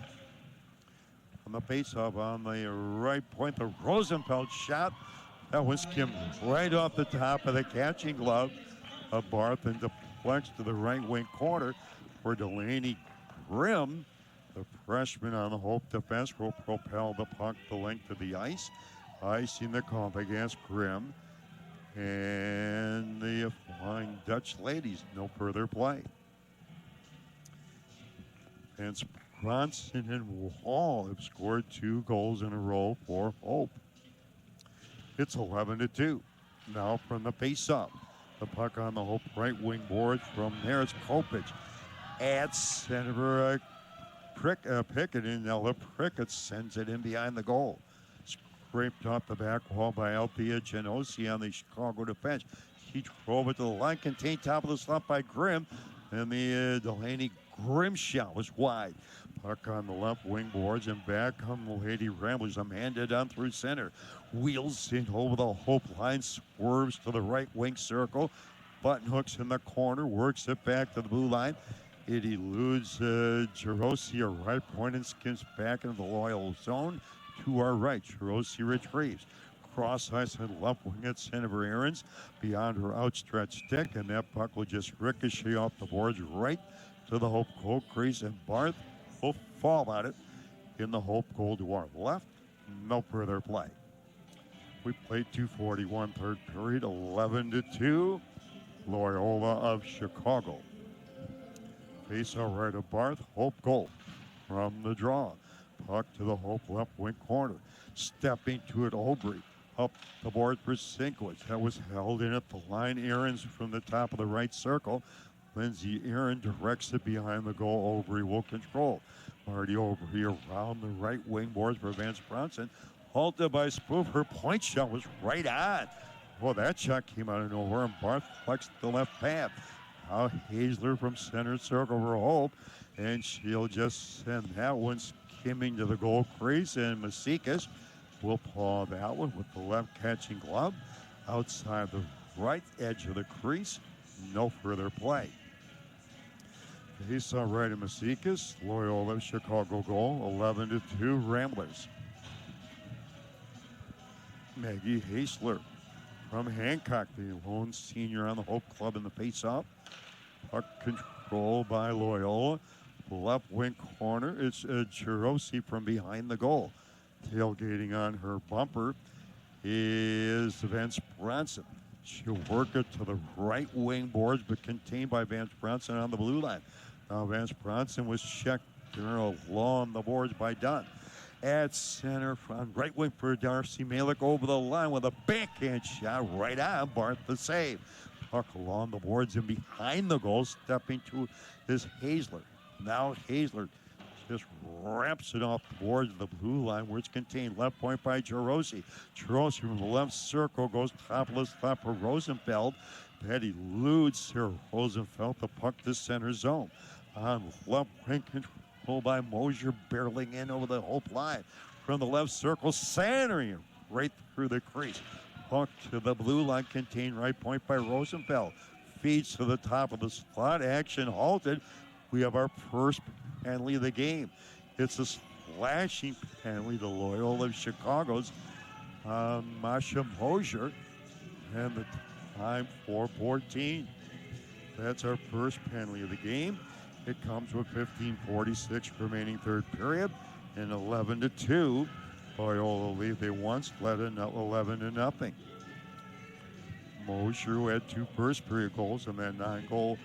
On the faceoff on the right point, the Rosenfeld shot. That was skimmed right off the top of the catching glove of Barth and deflects to the right wing corner for Delaney Grimm. The freshman on the Hope defense will propel the puck the length of the ice. Icing the comp against Grimm. And the Flying Dutch ladies, no further play. And Bronson and Wall have scored 2 goals in a row for Hope. It's 11-2. Now from the face-up. The puck on the Hope right wing boards. From there it's Kopich. At center, Pickett, and Ella Prickett sends it in behind the goal. Scraped off the back wall by Althea Genosi on the Chicago defense. He drove it to the line, contained top of the slot by Grimm, and the Delaney Grimm shot was wide. Puck on the left wing boards, and back come the Lady Ramblers. Amanda down through center. Wheels in over the Hope line, swerves to the right wing circle. Button hooks in the corner, works it back to the blue line. It eludes Jerosi, a right point, and skims back into the Loyal zone. To our right, Jerosi retrieves. Cross ice and left wing at Senator Aarons beyond her outstretched stick, and that puck will just ricochet off the boards right to the Hope goal crease, and Barth will fall on it in the Hope goal to our left. No further play. We played 2:41 third period, 11-2. Loyola of Chicago. Face out right of Barth. Hope goal from the draw. Puck to the Hope left wing corner. Stepping to it, Aubry. Up the board for Sinkwitz. That was held in at the line. Aaron's from the top of the right circle. Lindsey Aaron directs it behind the goal. Aubry will control. Marty Aubry around the right wing boards for Vance Bronson. Halted by Spoof. Her point shot was right on. Well, that shot came out of nowhere, and Barth flexed the left path. Now Hazler from center circle for Hope, and she'll just send that one skimming to the goal crease, and Masikas will paw that one with the left catching glove outside the right edge of the crease. No further play. Face on right of Masikas. Loyola Chicago goal, 11-2 Ramblers. Maggie Hazler from Hancock, the lone senior on the Hope Club in the face-off. Puck control by Loyola. Left wing corner, it's Chirosi from behind the goal. Tailgating on her bumper is Vance Bronson. She'll work it to the right wing boards, but contained by Vance Bronson on the blue line. Now Vance Bronson was checked along the boards by Dunn. At center from right wing for Darcy Malik over the line with a backhand shot right on Barth the save. Puck along the boards and behind the goal, stepping to is Hazler. Now Hazler just ramps it off the boards of the blue line where it's contained. Left point by Jarosi. Jarosi from the left circle goes topless left for Rosenfeld. Betty eludes Sarah Rosenfeld, the puck to center zone. On left wing control by Mosier, barreling in over the Hope line. From the left circle, centering right through the crease. Puck to the blue line, contained right point by Rosenfeld. Feeds to the top of the slot. Action halted. We have our first penalty of the game. It's a slashing penalty to Loyola of Chicago's Masha Mosier. And the time 4:14. That's our first penalty of the game. It comes with 15:46 remaining third period, and 11-2. Loyola lead. They once led 11-0. Mosier, who had 2 first period goals and then 9-goal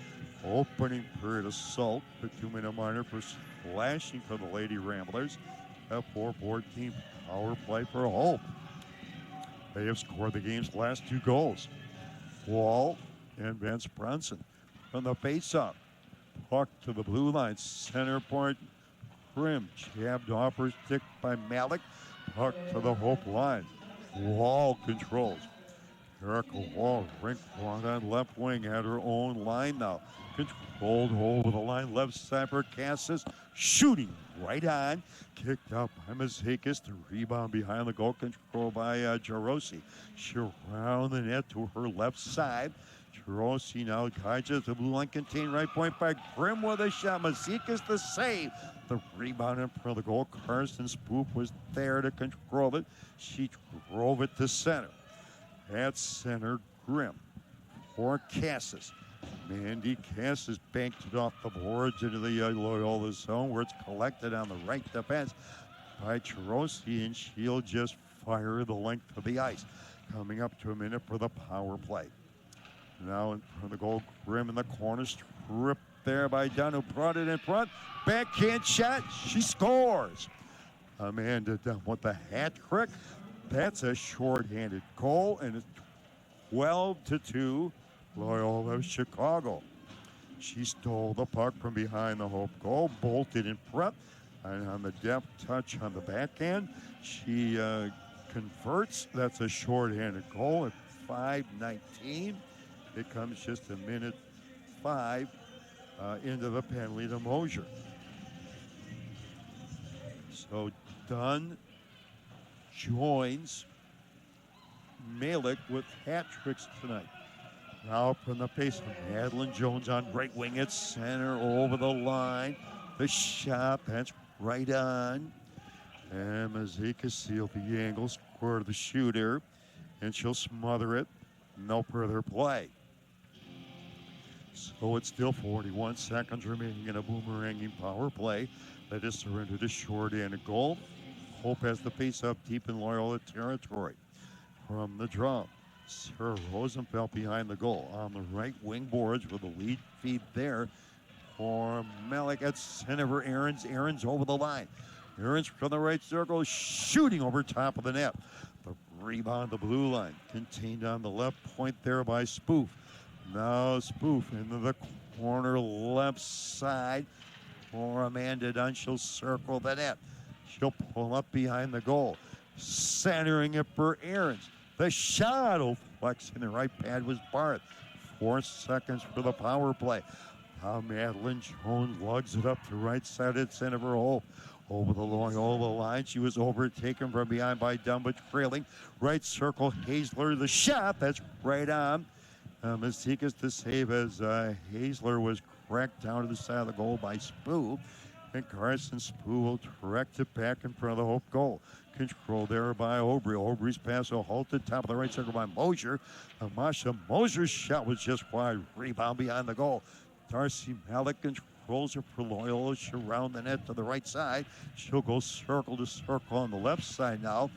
opening period assault, the 2-minute minor for slashing for the Lady Ramblers. At 4:14 power play for Hope. They have scored the game's last 2 goals. Wall and Vance Bronson from the face-up. Puck to the blue line, center point. Krim jabbed off her stick by Malik. Puck to the Hope line. Wall controls. Erica Wall, rink one on left wing at her own line now. Controlled over the line, left side for Cassis. Shooting right on. Kicked out by Mazakis. The rebound behind the goal, controlled by Jarosi. She'll round the net to her left side. Jarosi now guides it to the blue line, contained right point by Grimm with a shot. Mazakis the save. The rebound in front of the goal. Karsten Spoof was there to control it. She drove it to center. At center, Grimm for Cassis. Mandy Cassis banked it off the boards into the Loyola zone where it's collected on the right defense by Chirosi, and she'll just fire the length of the ice. Coming up to a minute for the power play. Now in front of the goal, Grimm in the corner, stripped there by Dunn, who brought it in front. Backhand shot, she scores. Amanda Dunn with the hat trick. That's a short-handed goal, and it's 12-2. Loyola of Chicago. She stole the puck from behind the Hope goal, bolted in front, and on the deft touch on the backhand, she converts. That's a short-handed goal at 5:19. It comes just a minute 5 into the penalty to Mosier. So Dunn joins Malik with hat tricks tonight. Now from the face of Madeline Jones on right wing at center over the line. The shot, that's right on. And Mazika sealed the angle, square the shooter, and she'll smother it. No further play. So it's still 41 seconds remaining in a boomeranging power play. That is surrendered to short and a goal. Hope has the face up deep in Loyola territory. from the drum. Sarah Rosenfeld behind the goal. On the right wing boards with the lead feed there for Malik at center for Ahrens. Ahrens over the line. Ahrens from the right circle, shooting over top of the net. The rebound, the blue line, contained on the left point there by Spoof. Now Spoof into the corner left side for Amanda Dunn. She'll circle the net. She'll pull up behind the goal. Centering it for Ahrens. The shot will flex in the right pad was Barth. 4 seconds for the power play. Now Madeline Jones lugs it up to right side at center for Hope. Over the Loyola line. She was overtaken from behind by Dunn, but trailing. Right circle, Hazler. The shot, that's right on. Masikas to save as Hazler was cracked down to the side of the goal by Spoo. And Carson Spoo will direct it back in front of the Hope goal. Control there by Aubry. Aubry's pass will halted top of the right circle by Mosier. Masha Mosier's shot was just wide. Rebound behind the goal. Darcy Malik controls it for Loyola. She'll round the net to the right side. She'll go circle to circle on the left side now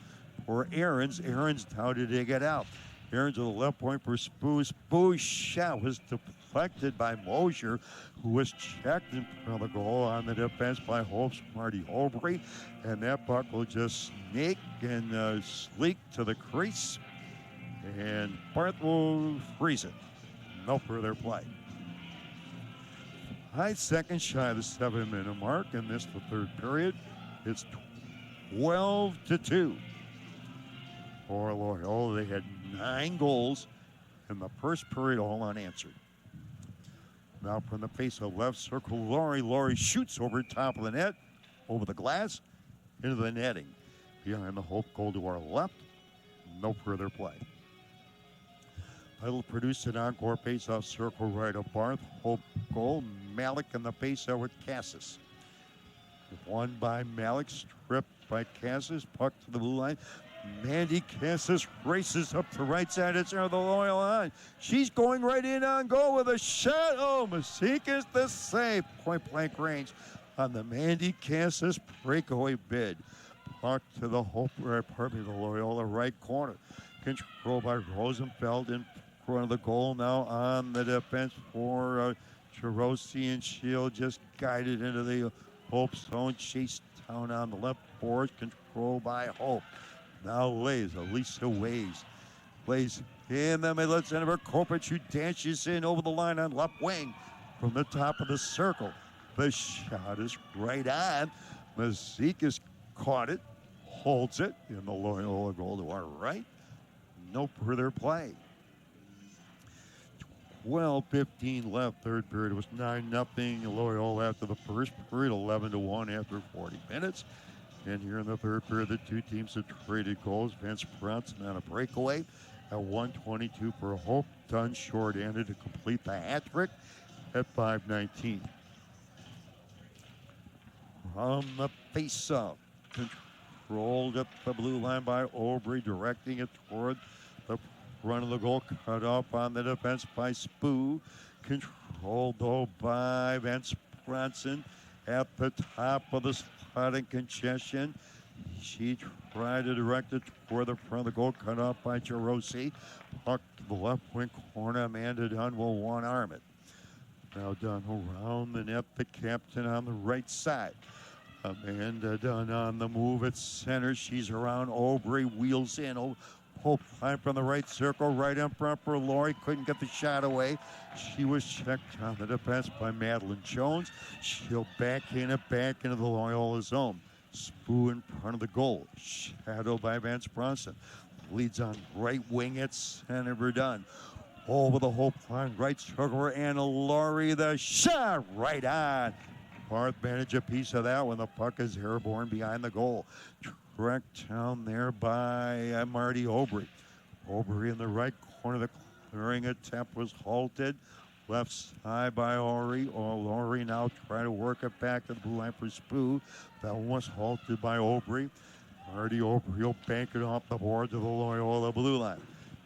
for Ahrens. Ahrens now to dig it out. Ahrens to the left point for Spoo. Spoo's shot was deflected by Mosier, who was checked in front of the goal on the defense by Hope's Marty Aubry. And that puck will just snake and sleek to the crease. And Barth will freeze it. No further play. 5 seconds shy of the 7-minute mark, and this the third period. It's 12-2 for Loyola. They had 9 goals in the first period, all unanswered. Now from the face of left circle, Laurie. Laurie shoots over top of the net, over the glass, into the netting. Behind the Hope goal to our left, no further play. It'll produce an encore face-off circle right of Barth. Hope goal. Malik in the face-off with Cassis. Won by Malik, stripped by Cassis. Puck to the blue line. Mandy Cassis races up the right side. It's on the Loyola line. She's going right in on goal with a shot. Oh, Masikas the save. Point-blank range on the Mandy Cassis breakaway bid. Puck to the the Loyola right corner. Controlled by Rosenfeld in front of the goal now on the defense for Chirosi, and she'll just guide it into the Hope zone. Chase down on the left board, controlled by Hope. Now Elisa Lays in the middle of center for Kopich, who dashes in over the line on left wing from the top of the circle. The shot is right on. Mazikas caught it, holds it in the Loyola goal to our right. No further play. 12:15 left, third period. It was 9-0 Loyola after the first period, 11-1 after 40 minutes. And here in the third period, the two teams have traded goals. Vance Bronson on a breakaway at 1:22 for Hope. Dunn short-handed to complete the hat trick at 5:19. From the face-off, controlled up the blue line by Aubry, directing it toward the front of the goal, cut off on the defense by Spoo. Controlled, though, by Vance Bronson at the top of the slotting congestion. She tried to direct it toward the front of the goal, cut off by Chirosi. Puck to the left wing corner. Amanda Dunn will one-arm it. Now Dunn around the net, the captain on the right side. Amanda Dunn on the move at center. She's around Aubry, wheels in. Hope line from the right circle, right in front for Laurie. Couldn't get the shot away. She was checked on the defense by Madeline Jones. She'll back into the Loyola zone. Spoo in front of the goal. Shadowed by Vance Bronson. Leads on right wing at center for Dunn. Over the Hope line, right circle for Anna Laurie. The shot right on. Barth managed a piece of that when the puck is airborne behind the goal. Tracked down there by Marty Aubry. Aubry in the right corner. The clearing attempt was halted. Left side by Laurie. Laurie now trying to work it back to the blue line for Spoo. That one was halted by Aubry. Marty Aubry will bank it off the board to the Loyola blue line.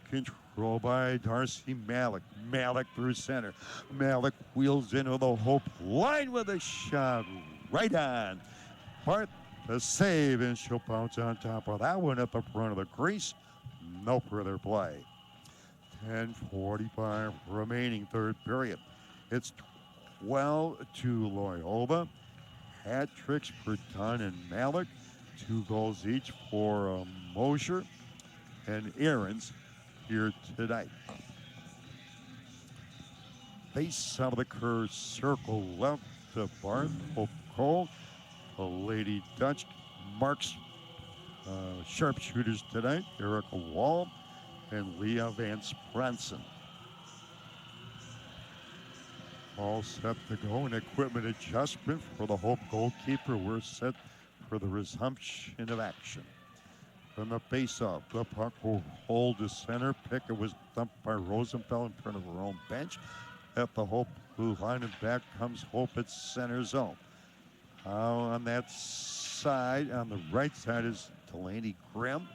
Controlled by Darcy Malik. Malik through center. Malik wheels into the Hope line with a shot right on. Barth the save, and she'll bounce on top of that one at the front of the crease. No further play. 10:45 remaining third period. It's 12 to Loyola. Hat tricks for Dunn and Malik. 2 goals each for Mosher and Aarons here tonight. Base out of the curve circle left to Barth. Hope Cole. The Lady Dutch marks sharpshooters tonight. Erica Wall and Leah Van Spranson. All set to go. An equipment adjustment for the Hope goalkeeper. We're set for the resumption of action. From the face-off, the puck will hold to center. Pickett was dumped by Rosenfeld in front of her own bench. At the Hope blue line, and back comes Hope at center zone. On that side, on the right side, is Delaney Grimm,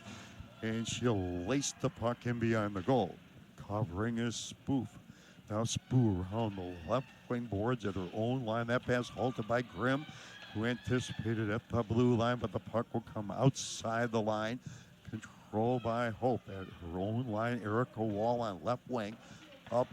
and she'll lace the puck in behind the goal. Covering is Spoof. Now Spoof around the left wing boards at her own line. That pass halted by Grimm, who anticipated at the blue line, but the puck will come outside the line. Controlled by Hope at her own line. Erica Wall on left wing. Up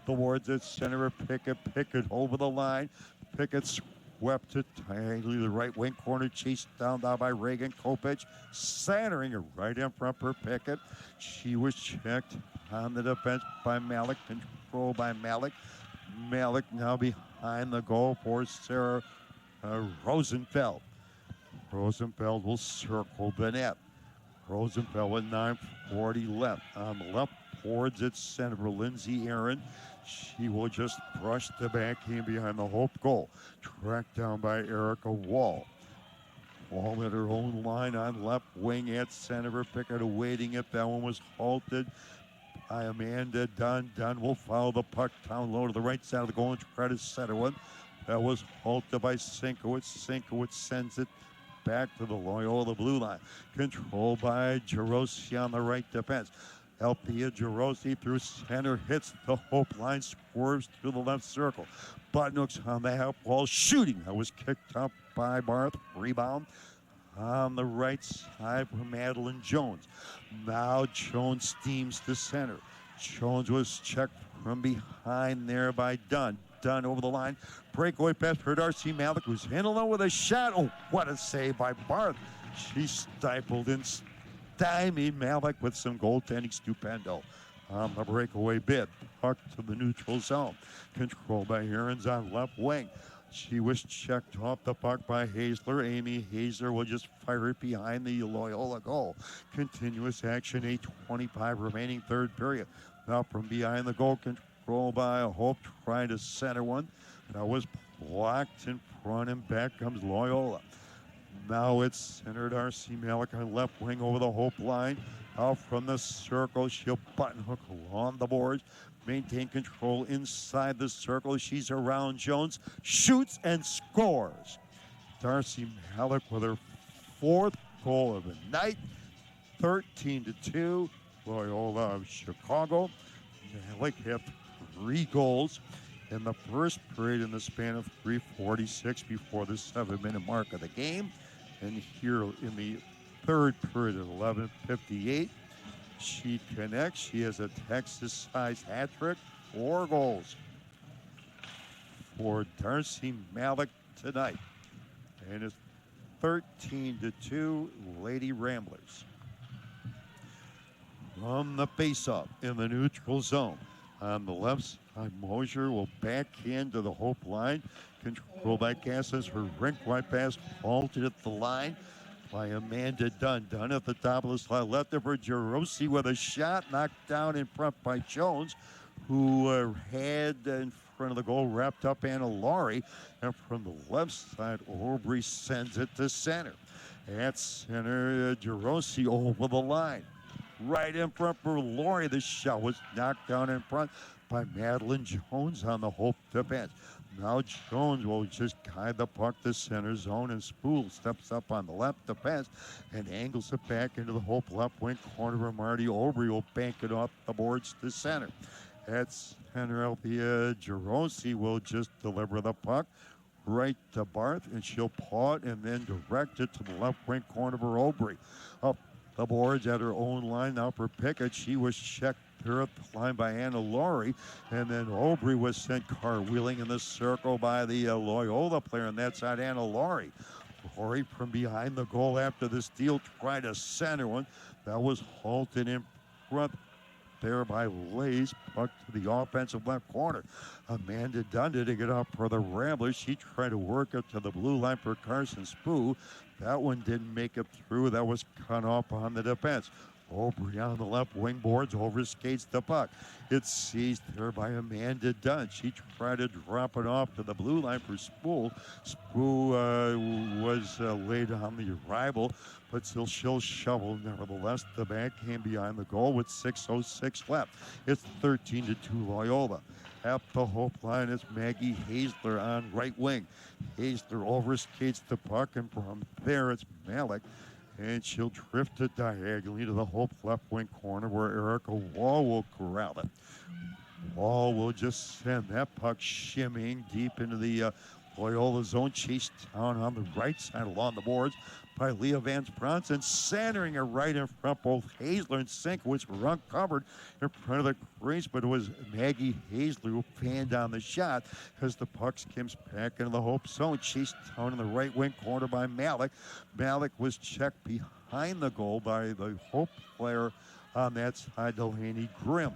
the boards at center of Pickett. Pickett over the line. Pickett swept it tightly to the right wing corner. Chased down by Reagan Kopich. Centering it right in front for Pickett. She was checked on the defense by Malik. Controlled by Malik. Malik now behind the goal for Sarah Rosenfeld. Rosenfeld will circle the net. Rosenfeld with 9:40 left. On the left boards at center for Lindsay Aaron. She will just brush the backhand behind the Hope goal. Tracked down by Erica Wall. Wall at her own line on left wing at center for Pickett awaiting it. That one was halted by Amanda Dunn. Dunn will follow the puck down low to the right side of the goal and try to center one. That was halted by Sinkowitz. Sinkowitz sends it back to the Loyola blue line. Controlled by Jarosi on the right defense. Althea Jarosi through center, hits the Hope line, swerves through the left circle. Budnook's on the half wall, shooting. That was kicked up by Barth. Rebound on the right side for Madeline Jones. Now Jones steams to center. Jones was checked from behind there by Dunn. Dunn over the line. Breakaway pass for Darcy Malik, who's handling with a shot. Oh, what a save by Barth. She stifled and stymied Malik with some goaltending stupendo on the breakaway bid. Puck to the neutral zone. Controlled by Aarons on left wing. She was checked off the puck by Hazler. Amy Hazler will just fire it behind the Loyola goal. Continuous action, 8:25 remaining third period. Now from behind the goal, controlled by Hope, trying to center one. That was blocked in front, and back comes Loyola. Now it's center Darcy Malik on left wing over the Hope line. Out from the circle, she'll button hook along the boards. Maintain control inside the circle. She's around Jones, shoots and scores. Darcy Malik with her 4th goal of the night. 13-2, Loyola of Chicago. Malik had 3 goals in the first period in the span of 3:46 before the 7-minute mark of the game. And here in the third period at 11:58, she connects. She has a Texas-sized hat trick, 4 goals for Darcy Malik tonight. And it's 13-2 Lady Ramblers. From the faceoff in the neutral zone. On the left side, Mosher will backhand to the Hope line. Controlled by Cassis. Her rink-wide pass halted at the line by Amanda Dunn. Dunn at the top of the slide. Left of her, Jarosi with a shot. Knocked down in front by Jones, who had in front of the goal wrapped up Anna Laurie. And from the left side, Aubrey sends it to center. At center, Jarosi over the line. Right in front for Laurie. The shot was knocked down in front by Madeline Jones on the Hope defense. Now Jones will just guide the puck to center zone, and Spool steps up on the left defense and angles it back into the Hope left wing corner where Marty Aubrey will bank it off the boards to center. At center, Althea Jarosi will just deliver the puck right to Barth, and she'll paw it and then direct it to the left wing corner for Aubrey. Up the boards at her own line. Now for Pickett, she was checked here at the line by Anna Laurie, and then Aubrey was sent cartwheeling in the circle by the Loyola player on that side, Anna Laurie. Laurie from behind the goal after the steal tried to center one. That was halted in front there by Lays, puck to the offensive left corner. Amanda Dunda to get up for the Ramblers. She tried to work it to the blue line for Carson Spoo. That one didn't make it through. That was cut off on the defense. Aubrey on the left wing boards, overskates the puck. It's seized there by Amanda Dunn. She tried to drop it off to the blue line for Spool. Spool was laid on the arrival, but still she'll shovel. Nevertheless, the back came behind the goal with 6:06 left. It's 13-2 Loyola. At the Hope line, it's Maggie Hazler on right wing. Hazler overskates the puck, and from there it's Malik. And she'll drift it diagonally to the Hope left wing corner where Erica Wall will corral it. Wall will just send that puck shimmying deep into the Loyola zone. Chased down on the right side along the boards by Leah Vance Bronson, centering it right in front. Both Hazler and Sienkiewicz were uncovered in front of the crease, but it was Maggie Hazler who fanned on the shot as the puck skims back into the Hope zone. Chased down in the right wing corner by Malik. Malik was checked behind the goal by the Hope player on that side, Delaney Grimm.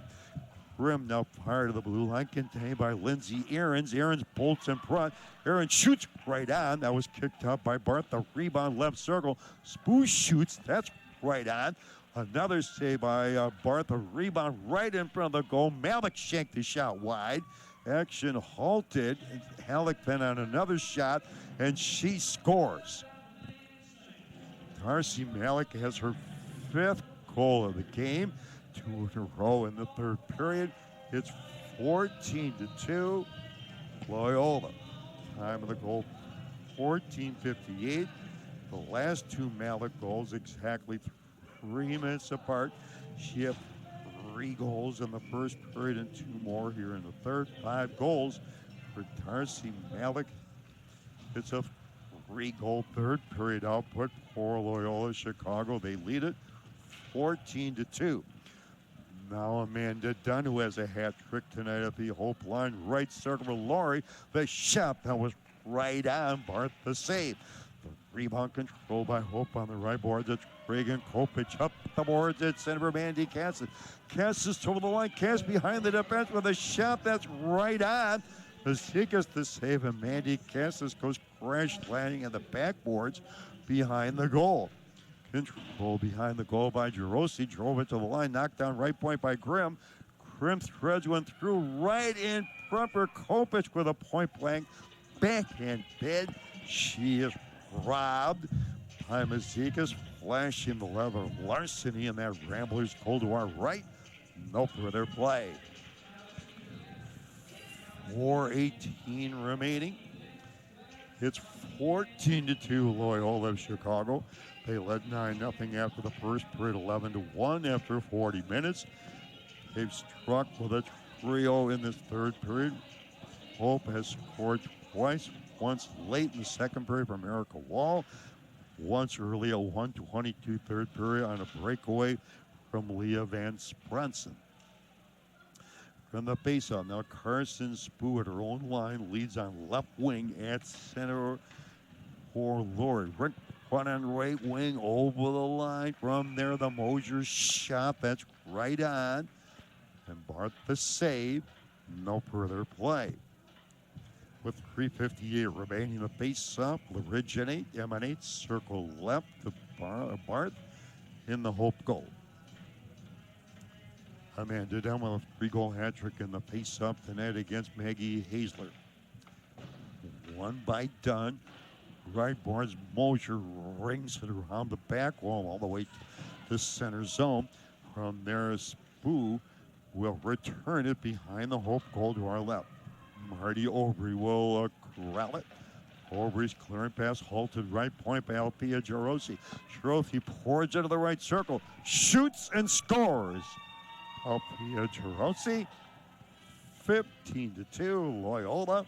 Grimm now fired to the blue line, contained by Lindsay Ahrens. Ahrens bolts in front. Ahrens shoots right on. That was kicked out by Barth. The rebound left circle. Spoo shoots. That's right on. Another save by Barth. A rebound right in front of the goal. Malik shanked the shot wide. Action halted. Halleck then on another shot, and she scores. Darcy Malik has her 5th goal of the game. 2 in a row in the 3rd period. It's 14-2 Loyola. Time of the goal, 14:58. The last 2 Malik goals exactly 3 minutes apart. She had 3 goals in the 1st period and 2 more here in the 3rd. 5 goals for Darcy Malik. It's a 3-goal 3rd period output for Loyola Chicago. They lead it 14-2. Now Amanda Dunn, who has a hat trick tonight at the Hope line. Right circle for Laurie. The shot that was right on Barth, the save. The rebound controlled by Hope on the right boards. It's Reagan Kopich up the boards. It's center for Mandy Cassis. Cassis over the line. Cass behind the defense with a shot that's right on. Zikas the save, and Mandy Cassis goes crash landing on the backboards behind the goal. Control behind the goal by Jarosi. Drove it to the line. Knocked down right point by Grimm. Grimm threads one through right in front for Kopich with a point blank backhand bid. She is robbed by Mazikas, flashing the lever of larceny in that Ramblers goal to our right. No further play. 4:18 remaining. It's 14-2 Loyola of Chicago. They led 9-0 after the 1st period, 11-1 after 40 minutes. They've struck with a trio in this 3rd period. Hope has scored twice, once late in the 2nd period from Erica Wall, once early a 1:22 3rd period on a breakaway from Leah Van Sprunson. From the faceoff, now Carson Spoo at her own line leads on left wing at center for Laurie. Rick front on right wing over the line. From there, the Mosier shot. That's right on. And Barth the save. No further play. With 3:58 remaining, the faceoff will emanate, circle left to Barth in the Hope goal. Amanda Dunn with a 3-goal hat trick in the face-off tonight against Maggie Hazler. One by Dunn. Right boards, Mosier rings it around the back wall all the way to the center zone. From there, Spoo will return it behind the Hope goal to our left. Marty Aubrey will corral it. Aubrey's clearing pass halted right point by Althea Jarosi. Jarosi pours into the right circle, shoots and scores. Althea Jarosi, 15-2 Loyola,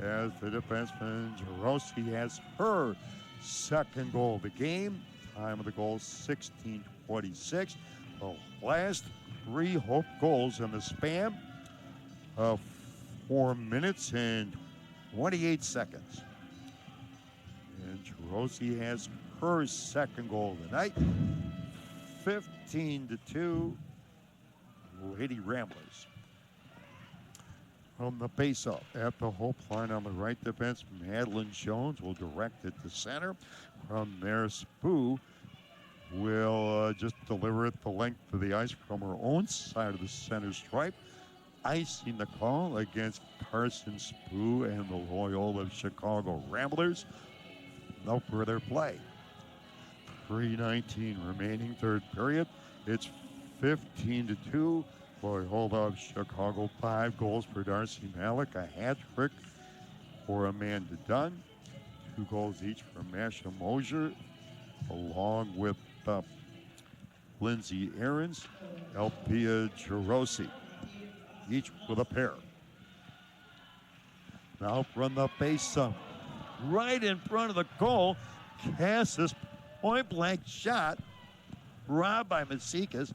as the defenseman Jarosi has her 2nd goal of the game. time of the goal, 16:26. The last 3 Hope goals in the span of 4 minutes and 28 seconds. And Jerosi has her second goal of the night, 15-2, Lady Ramblers. From the face-off at the Hope line on the right defense, Madeline Jones will direct it to center. From there, Spoo will just deliver it the length of the ice from her own side of the center stripe. Icing the call against Carson Spoo and the Loyola Chicago Ramblers. No further play. 3:19 remaining, third period. It's 15-2. Loyola of Chicago, 5 goals for Darcy Malik, a hat trick for Amanda Dunn, 2 goals each for Masha Mosier, along with Lindsay Ahrens, Alpia Jerosi, each with a pair. Now from the face up, right in front of the goal, Cassis, point-blank shot, robbed by Masikas.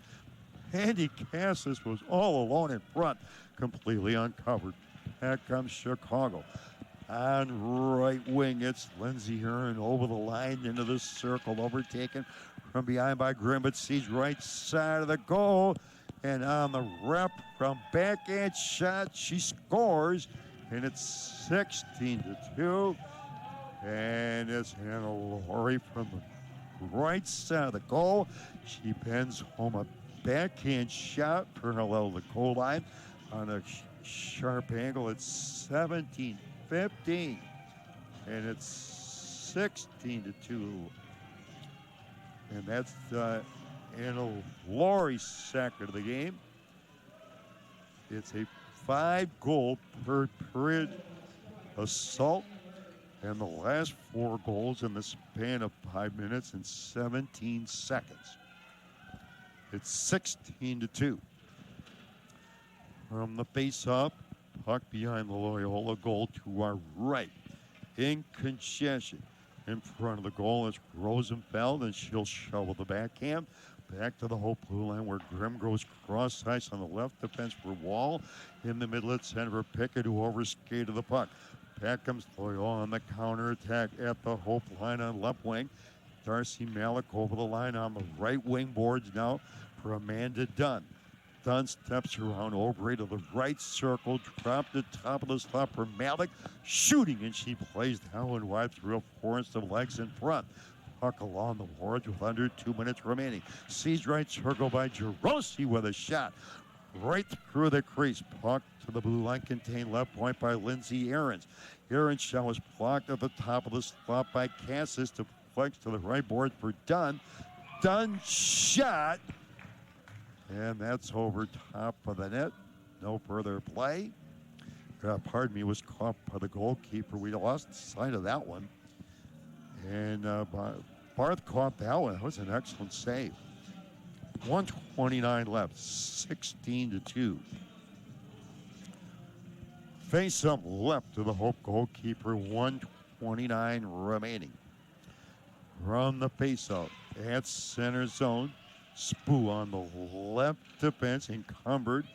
Andy Cassis was all alone in front, completely uncovered. Back comes Chicago. On right wing, it's Lindsay Hearn over the line into the circle, overtaken from behind by Grimm, but sees right side of the goal. And on the rep from backhand shot, she scores, and it's 16-2. And it's Hannah Laurie from the right side of the goal. She bends home a backhand shot parallel to the goal line on a sharp angle. It's 17-15, and it's 16-2. And that's Anna Laurie's second of the game. It's a 5-goal per period assault, and the last 4 goals in the span of 5 minutes and 17 seconds. It's 16-2. From the face-off, puck behind the Loyola goal to our right. In congestion. In front of the goal is Rosenfeld, and she'll shovel the backhand. Back to the Hope blue line where Grimm goes cross ice on the left defense for Wall. In the middle at center for Pickett, who overskated the puck. Back comes Loyola on the counterattack at the Hope line on left wing. Darcy Malik over the line on the right wing boards now for Amanda Dunn. Dunn steps around over to the right circle, dropped the top of the slot for Malik, shooting, and she plays down and wide through a forest of legs in front. Puck along the boards with under 2 minutes remaining. Seized right circle by Jerosi with a shot right through the crease. Puck to the blue line, contained left point by Lindsay Ahrens. Ahrens' shot was blocked at the top of the slot by Cassis to flex to the right board for Dunn. Dunn shot, and that's over top of the net. No further play. Was caught by the goalkeeper. We lost sight of that one. And Barth caught that one. That was an excellent save. 1:29 left, 16-2. Face up left to the Hope goalkeeper, 1:29 remaining. From the face-off at center zone, Spoo on the left defense, encumbered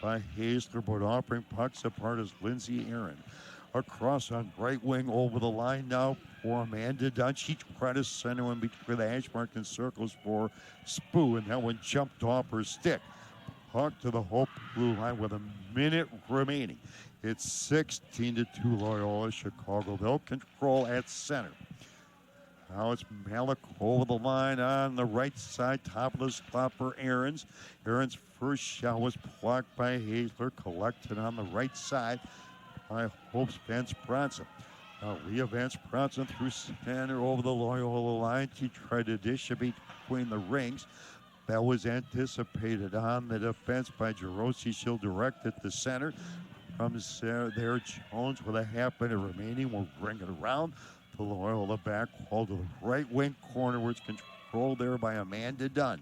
by Hazler, but offering pucks apart as Lindsay Aaron. Across on right wing over the line now for Amanda Dunn. She tried to center in between the hash mark and circles for Spoo, and that one jumped off her stick. Puck to the Hope blue line with a minute remaining. It's 16-2 Loyola Chicago. They'll control at center. Now it's Malik over the line on the right side, top of the slot for Ahrens. Ahrens' first shot was blocked by Hazler, collected on the right side by Hope's Vance Bronson. Now Leah Vance Bronson through center over the Loyola line. She tried to dish it between the rings. That was anticipated on the defense by Jerosi. She'll direct it to center. Comes there, Jones with a half minute remaining. Will bring it around. The Loyola back wall to the right wing corner, where it's controlled there by Amanda Dunn.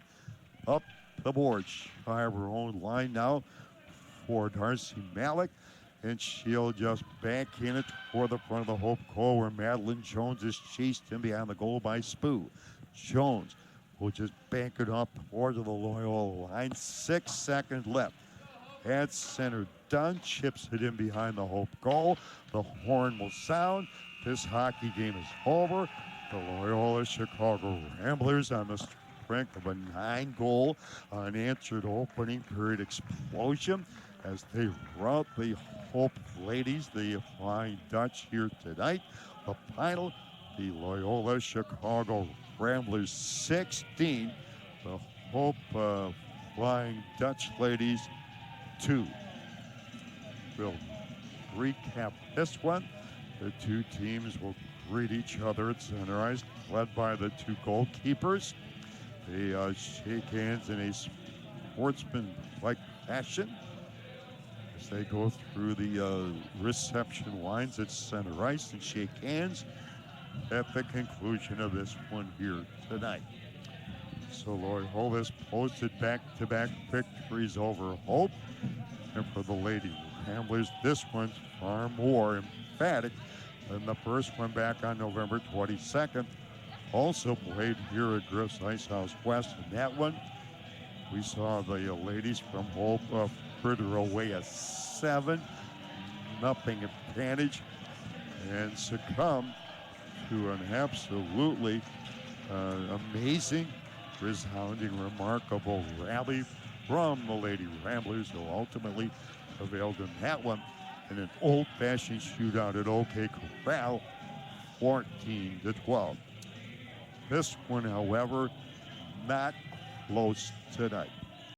Up the board, shy of her own line now for Darcy Malik. And she'll just backhand it toward the front of the Hope goal, where Madeline Jones is chased in behind the goal by Spoo. Jones will just bank it up toward the Loyola line. 6 seconds left. At center, Dunn chips it in behind the Hope goal. The horn will sound. This hockey game is over. The Loyola Chicago Ramblers on the strength of a 9-goal unanswered opening period explosion as they rout the Hope ladies, the Flying Dutch, here tonight. The final, the Loyola Chicago Ramblers 16, the Hope Flying Dutch ladies 2. We'll recap this one. The two teams will greet each other at center ice, led by the two goalkeepers. They shake hands in a sportsman-like fashion as they go through the reception lines at center ice and shake hands at the conclusion of this one here tonight. So Loyola's posted back-to-back victories over Hope. And for the Lady Ramblers, this one's far more emphatic than the first one back on November 22nd. Also played here at Griff's Ice House West. In that one, we saw the ladies from Hope fritter away a 7-0 advantage and succumb to an absolutely amazing, resounding, remarkable rally from the Lady Ramblers, who ultimately prevailed in that one in an old-fashioned shootout at OK Corral, 14-12. This one, however, not close tonight.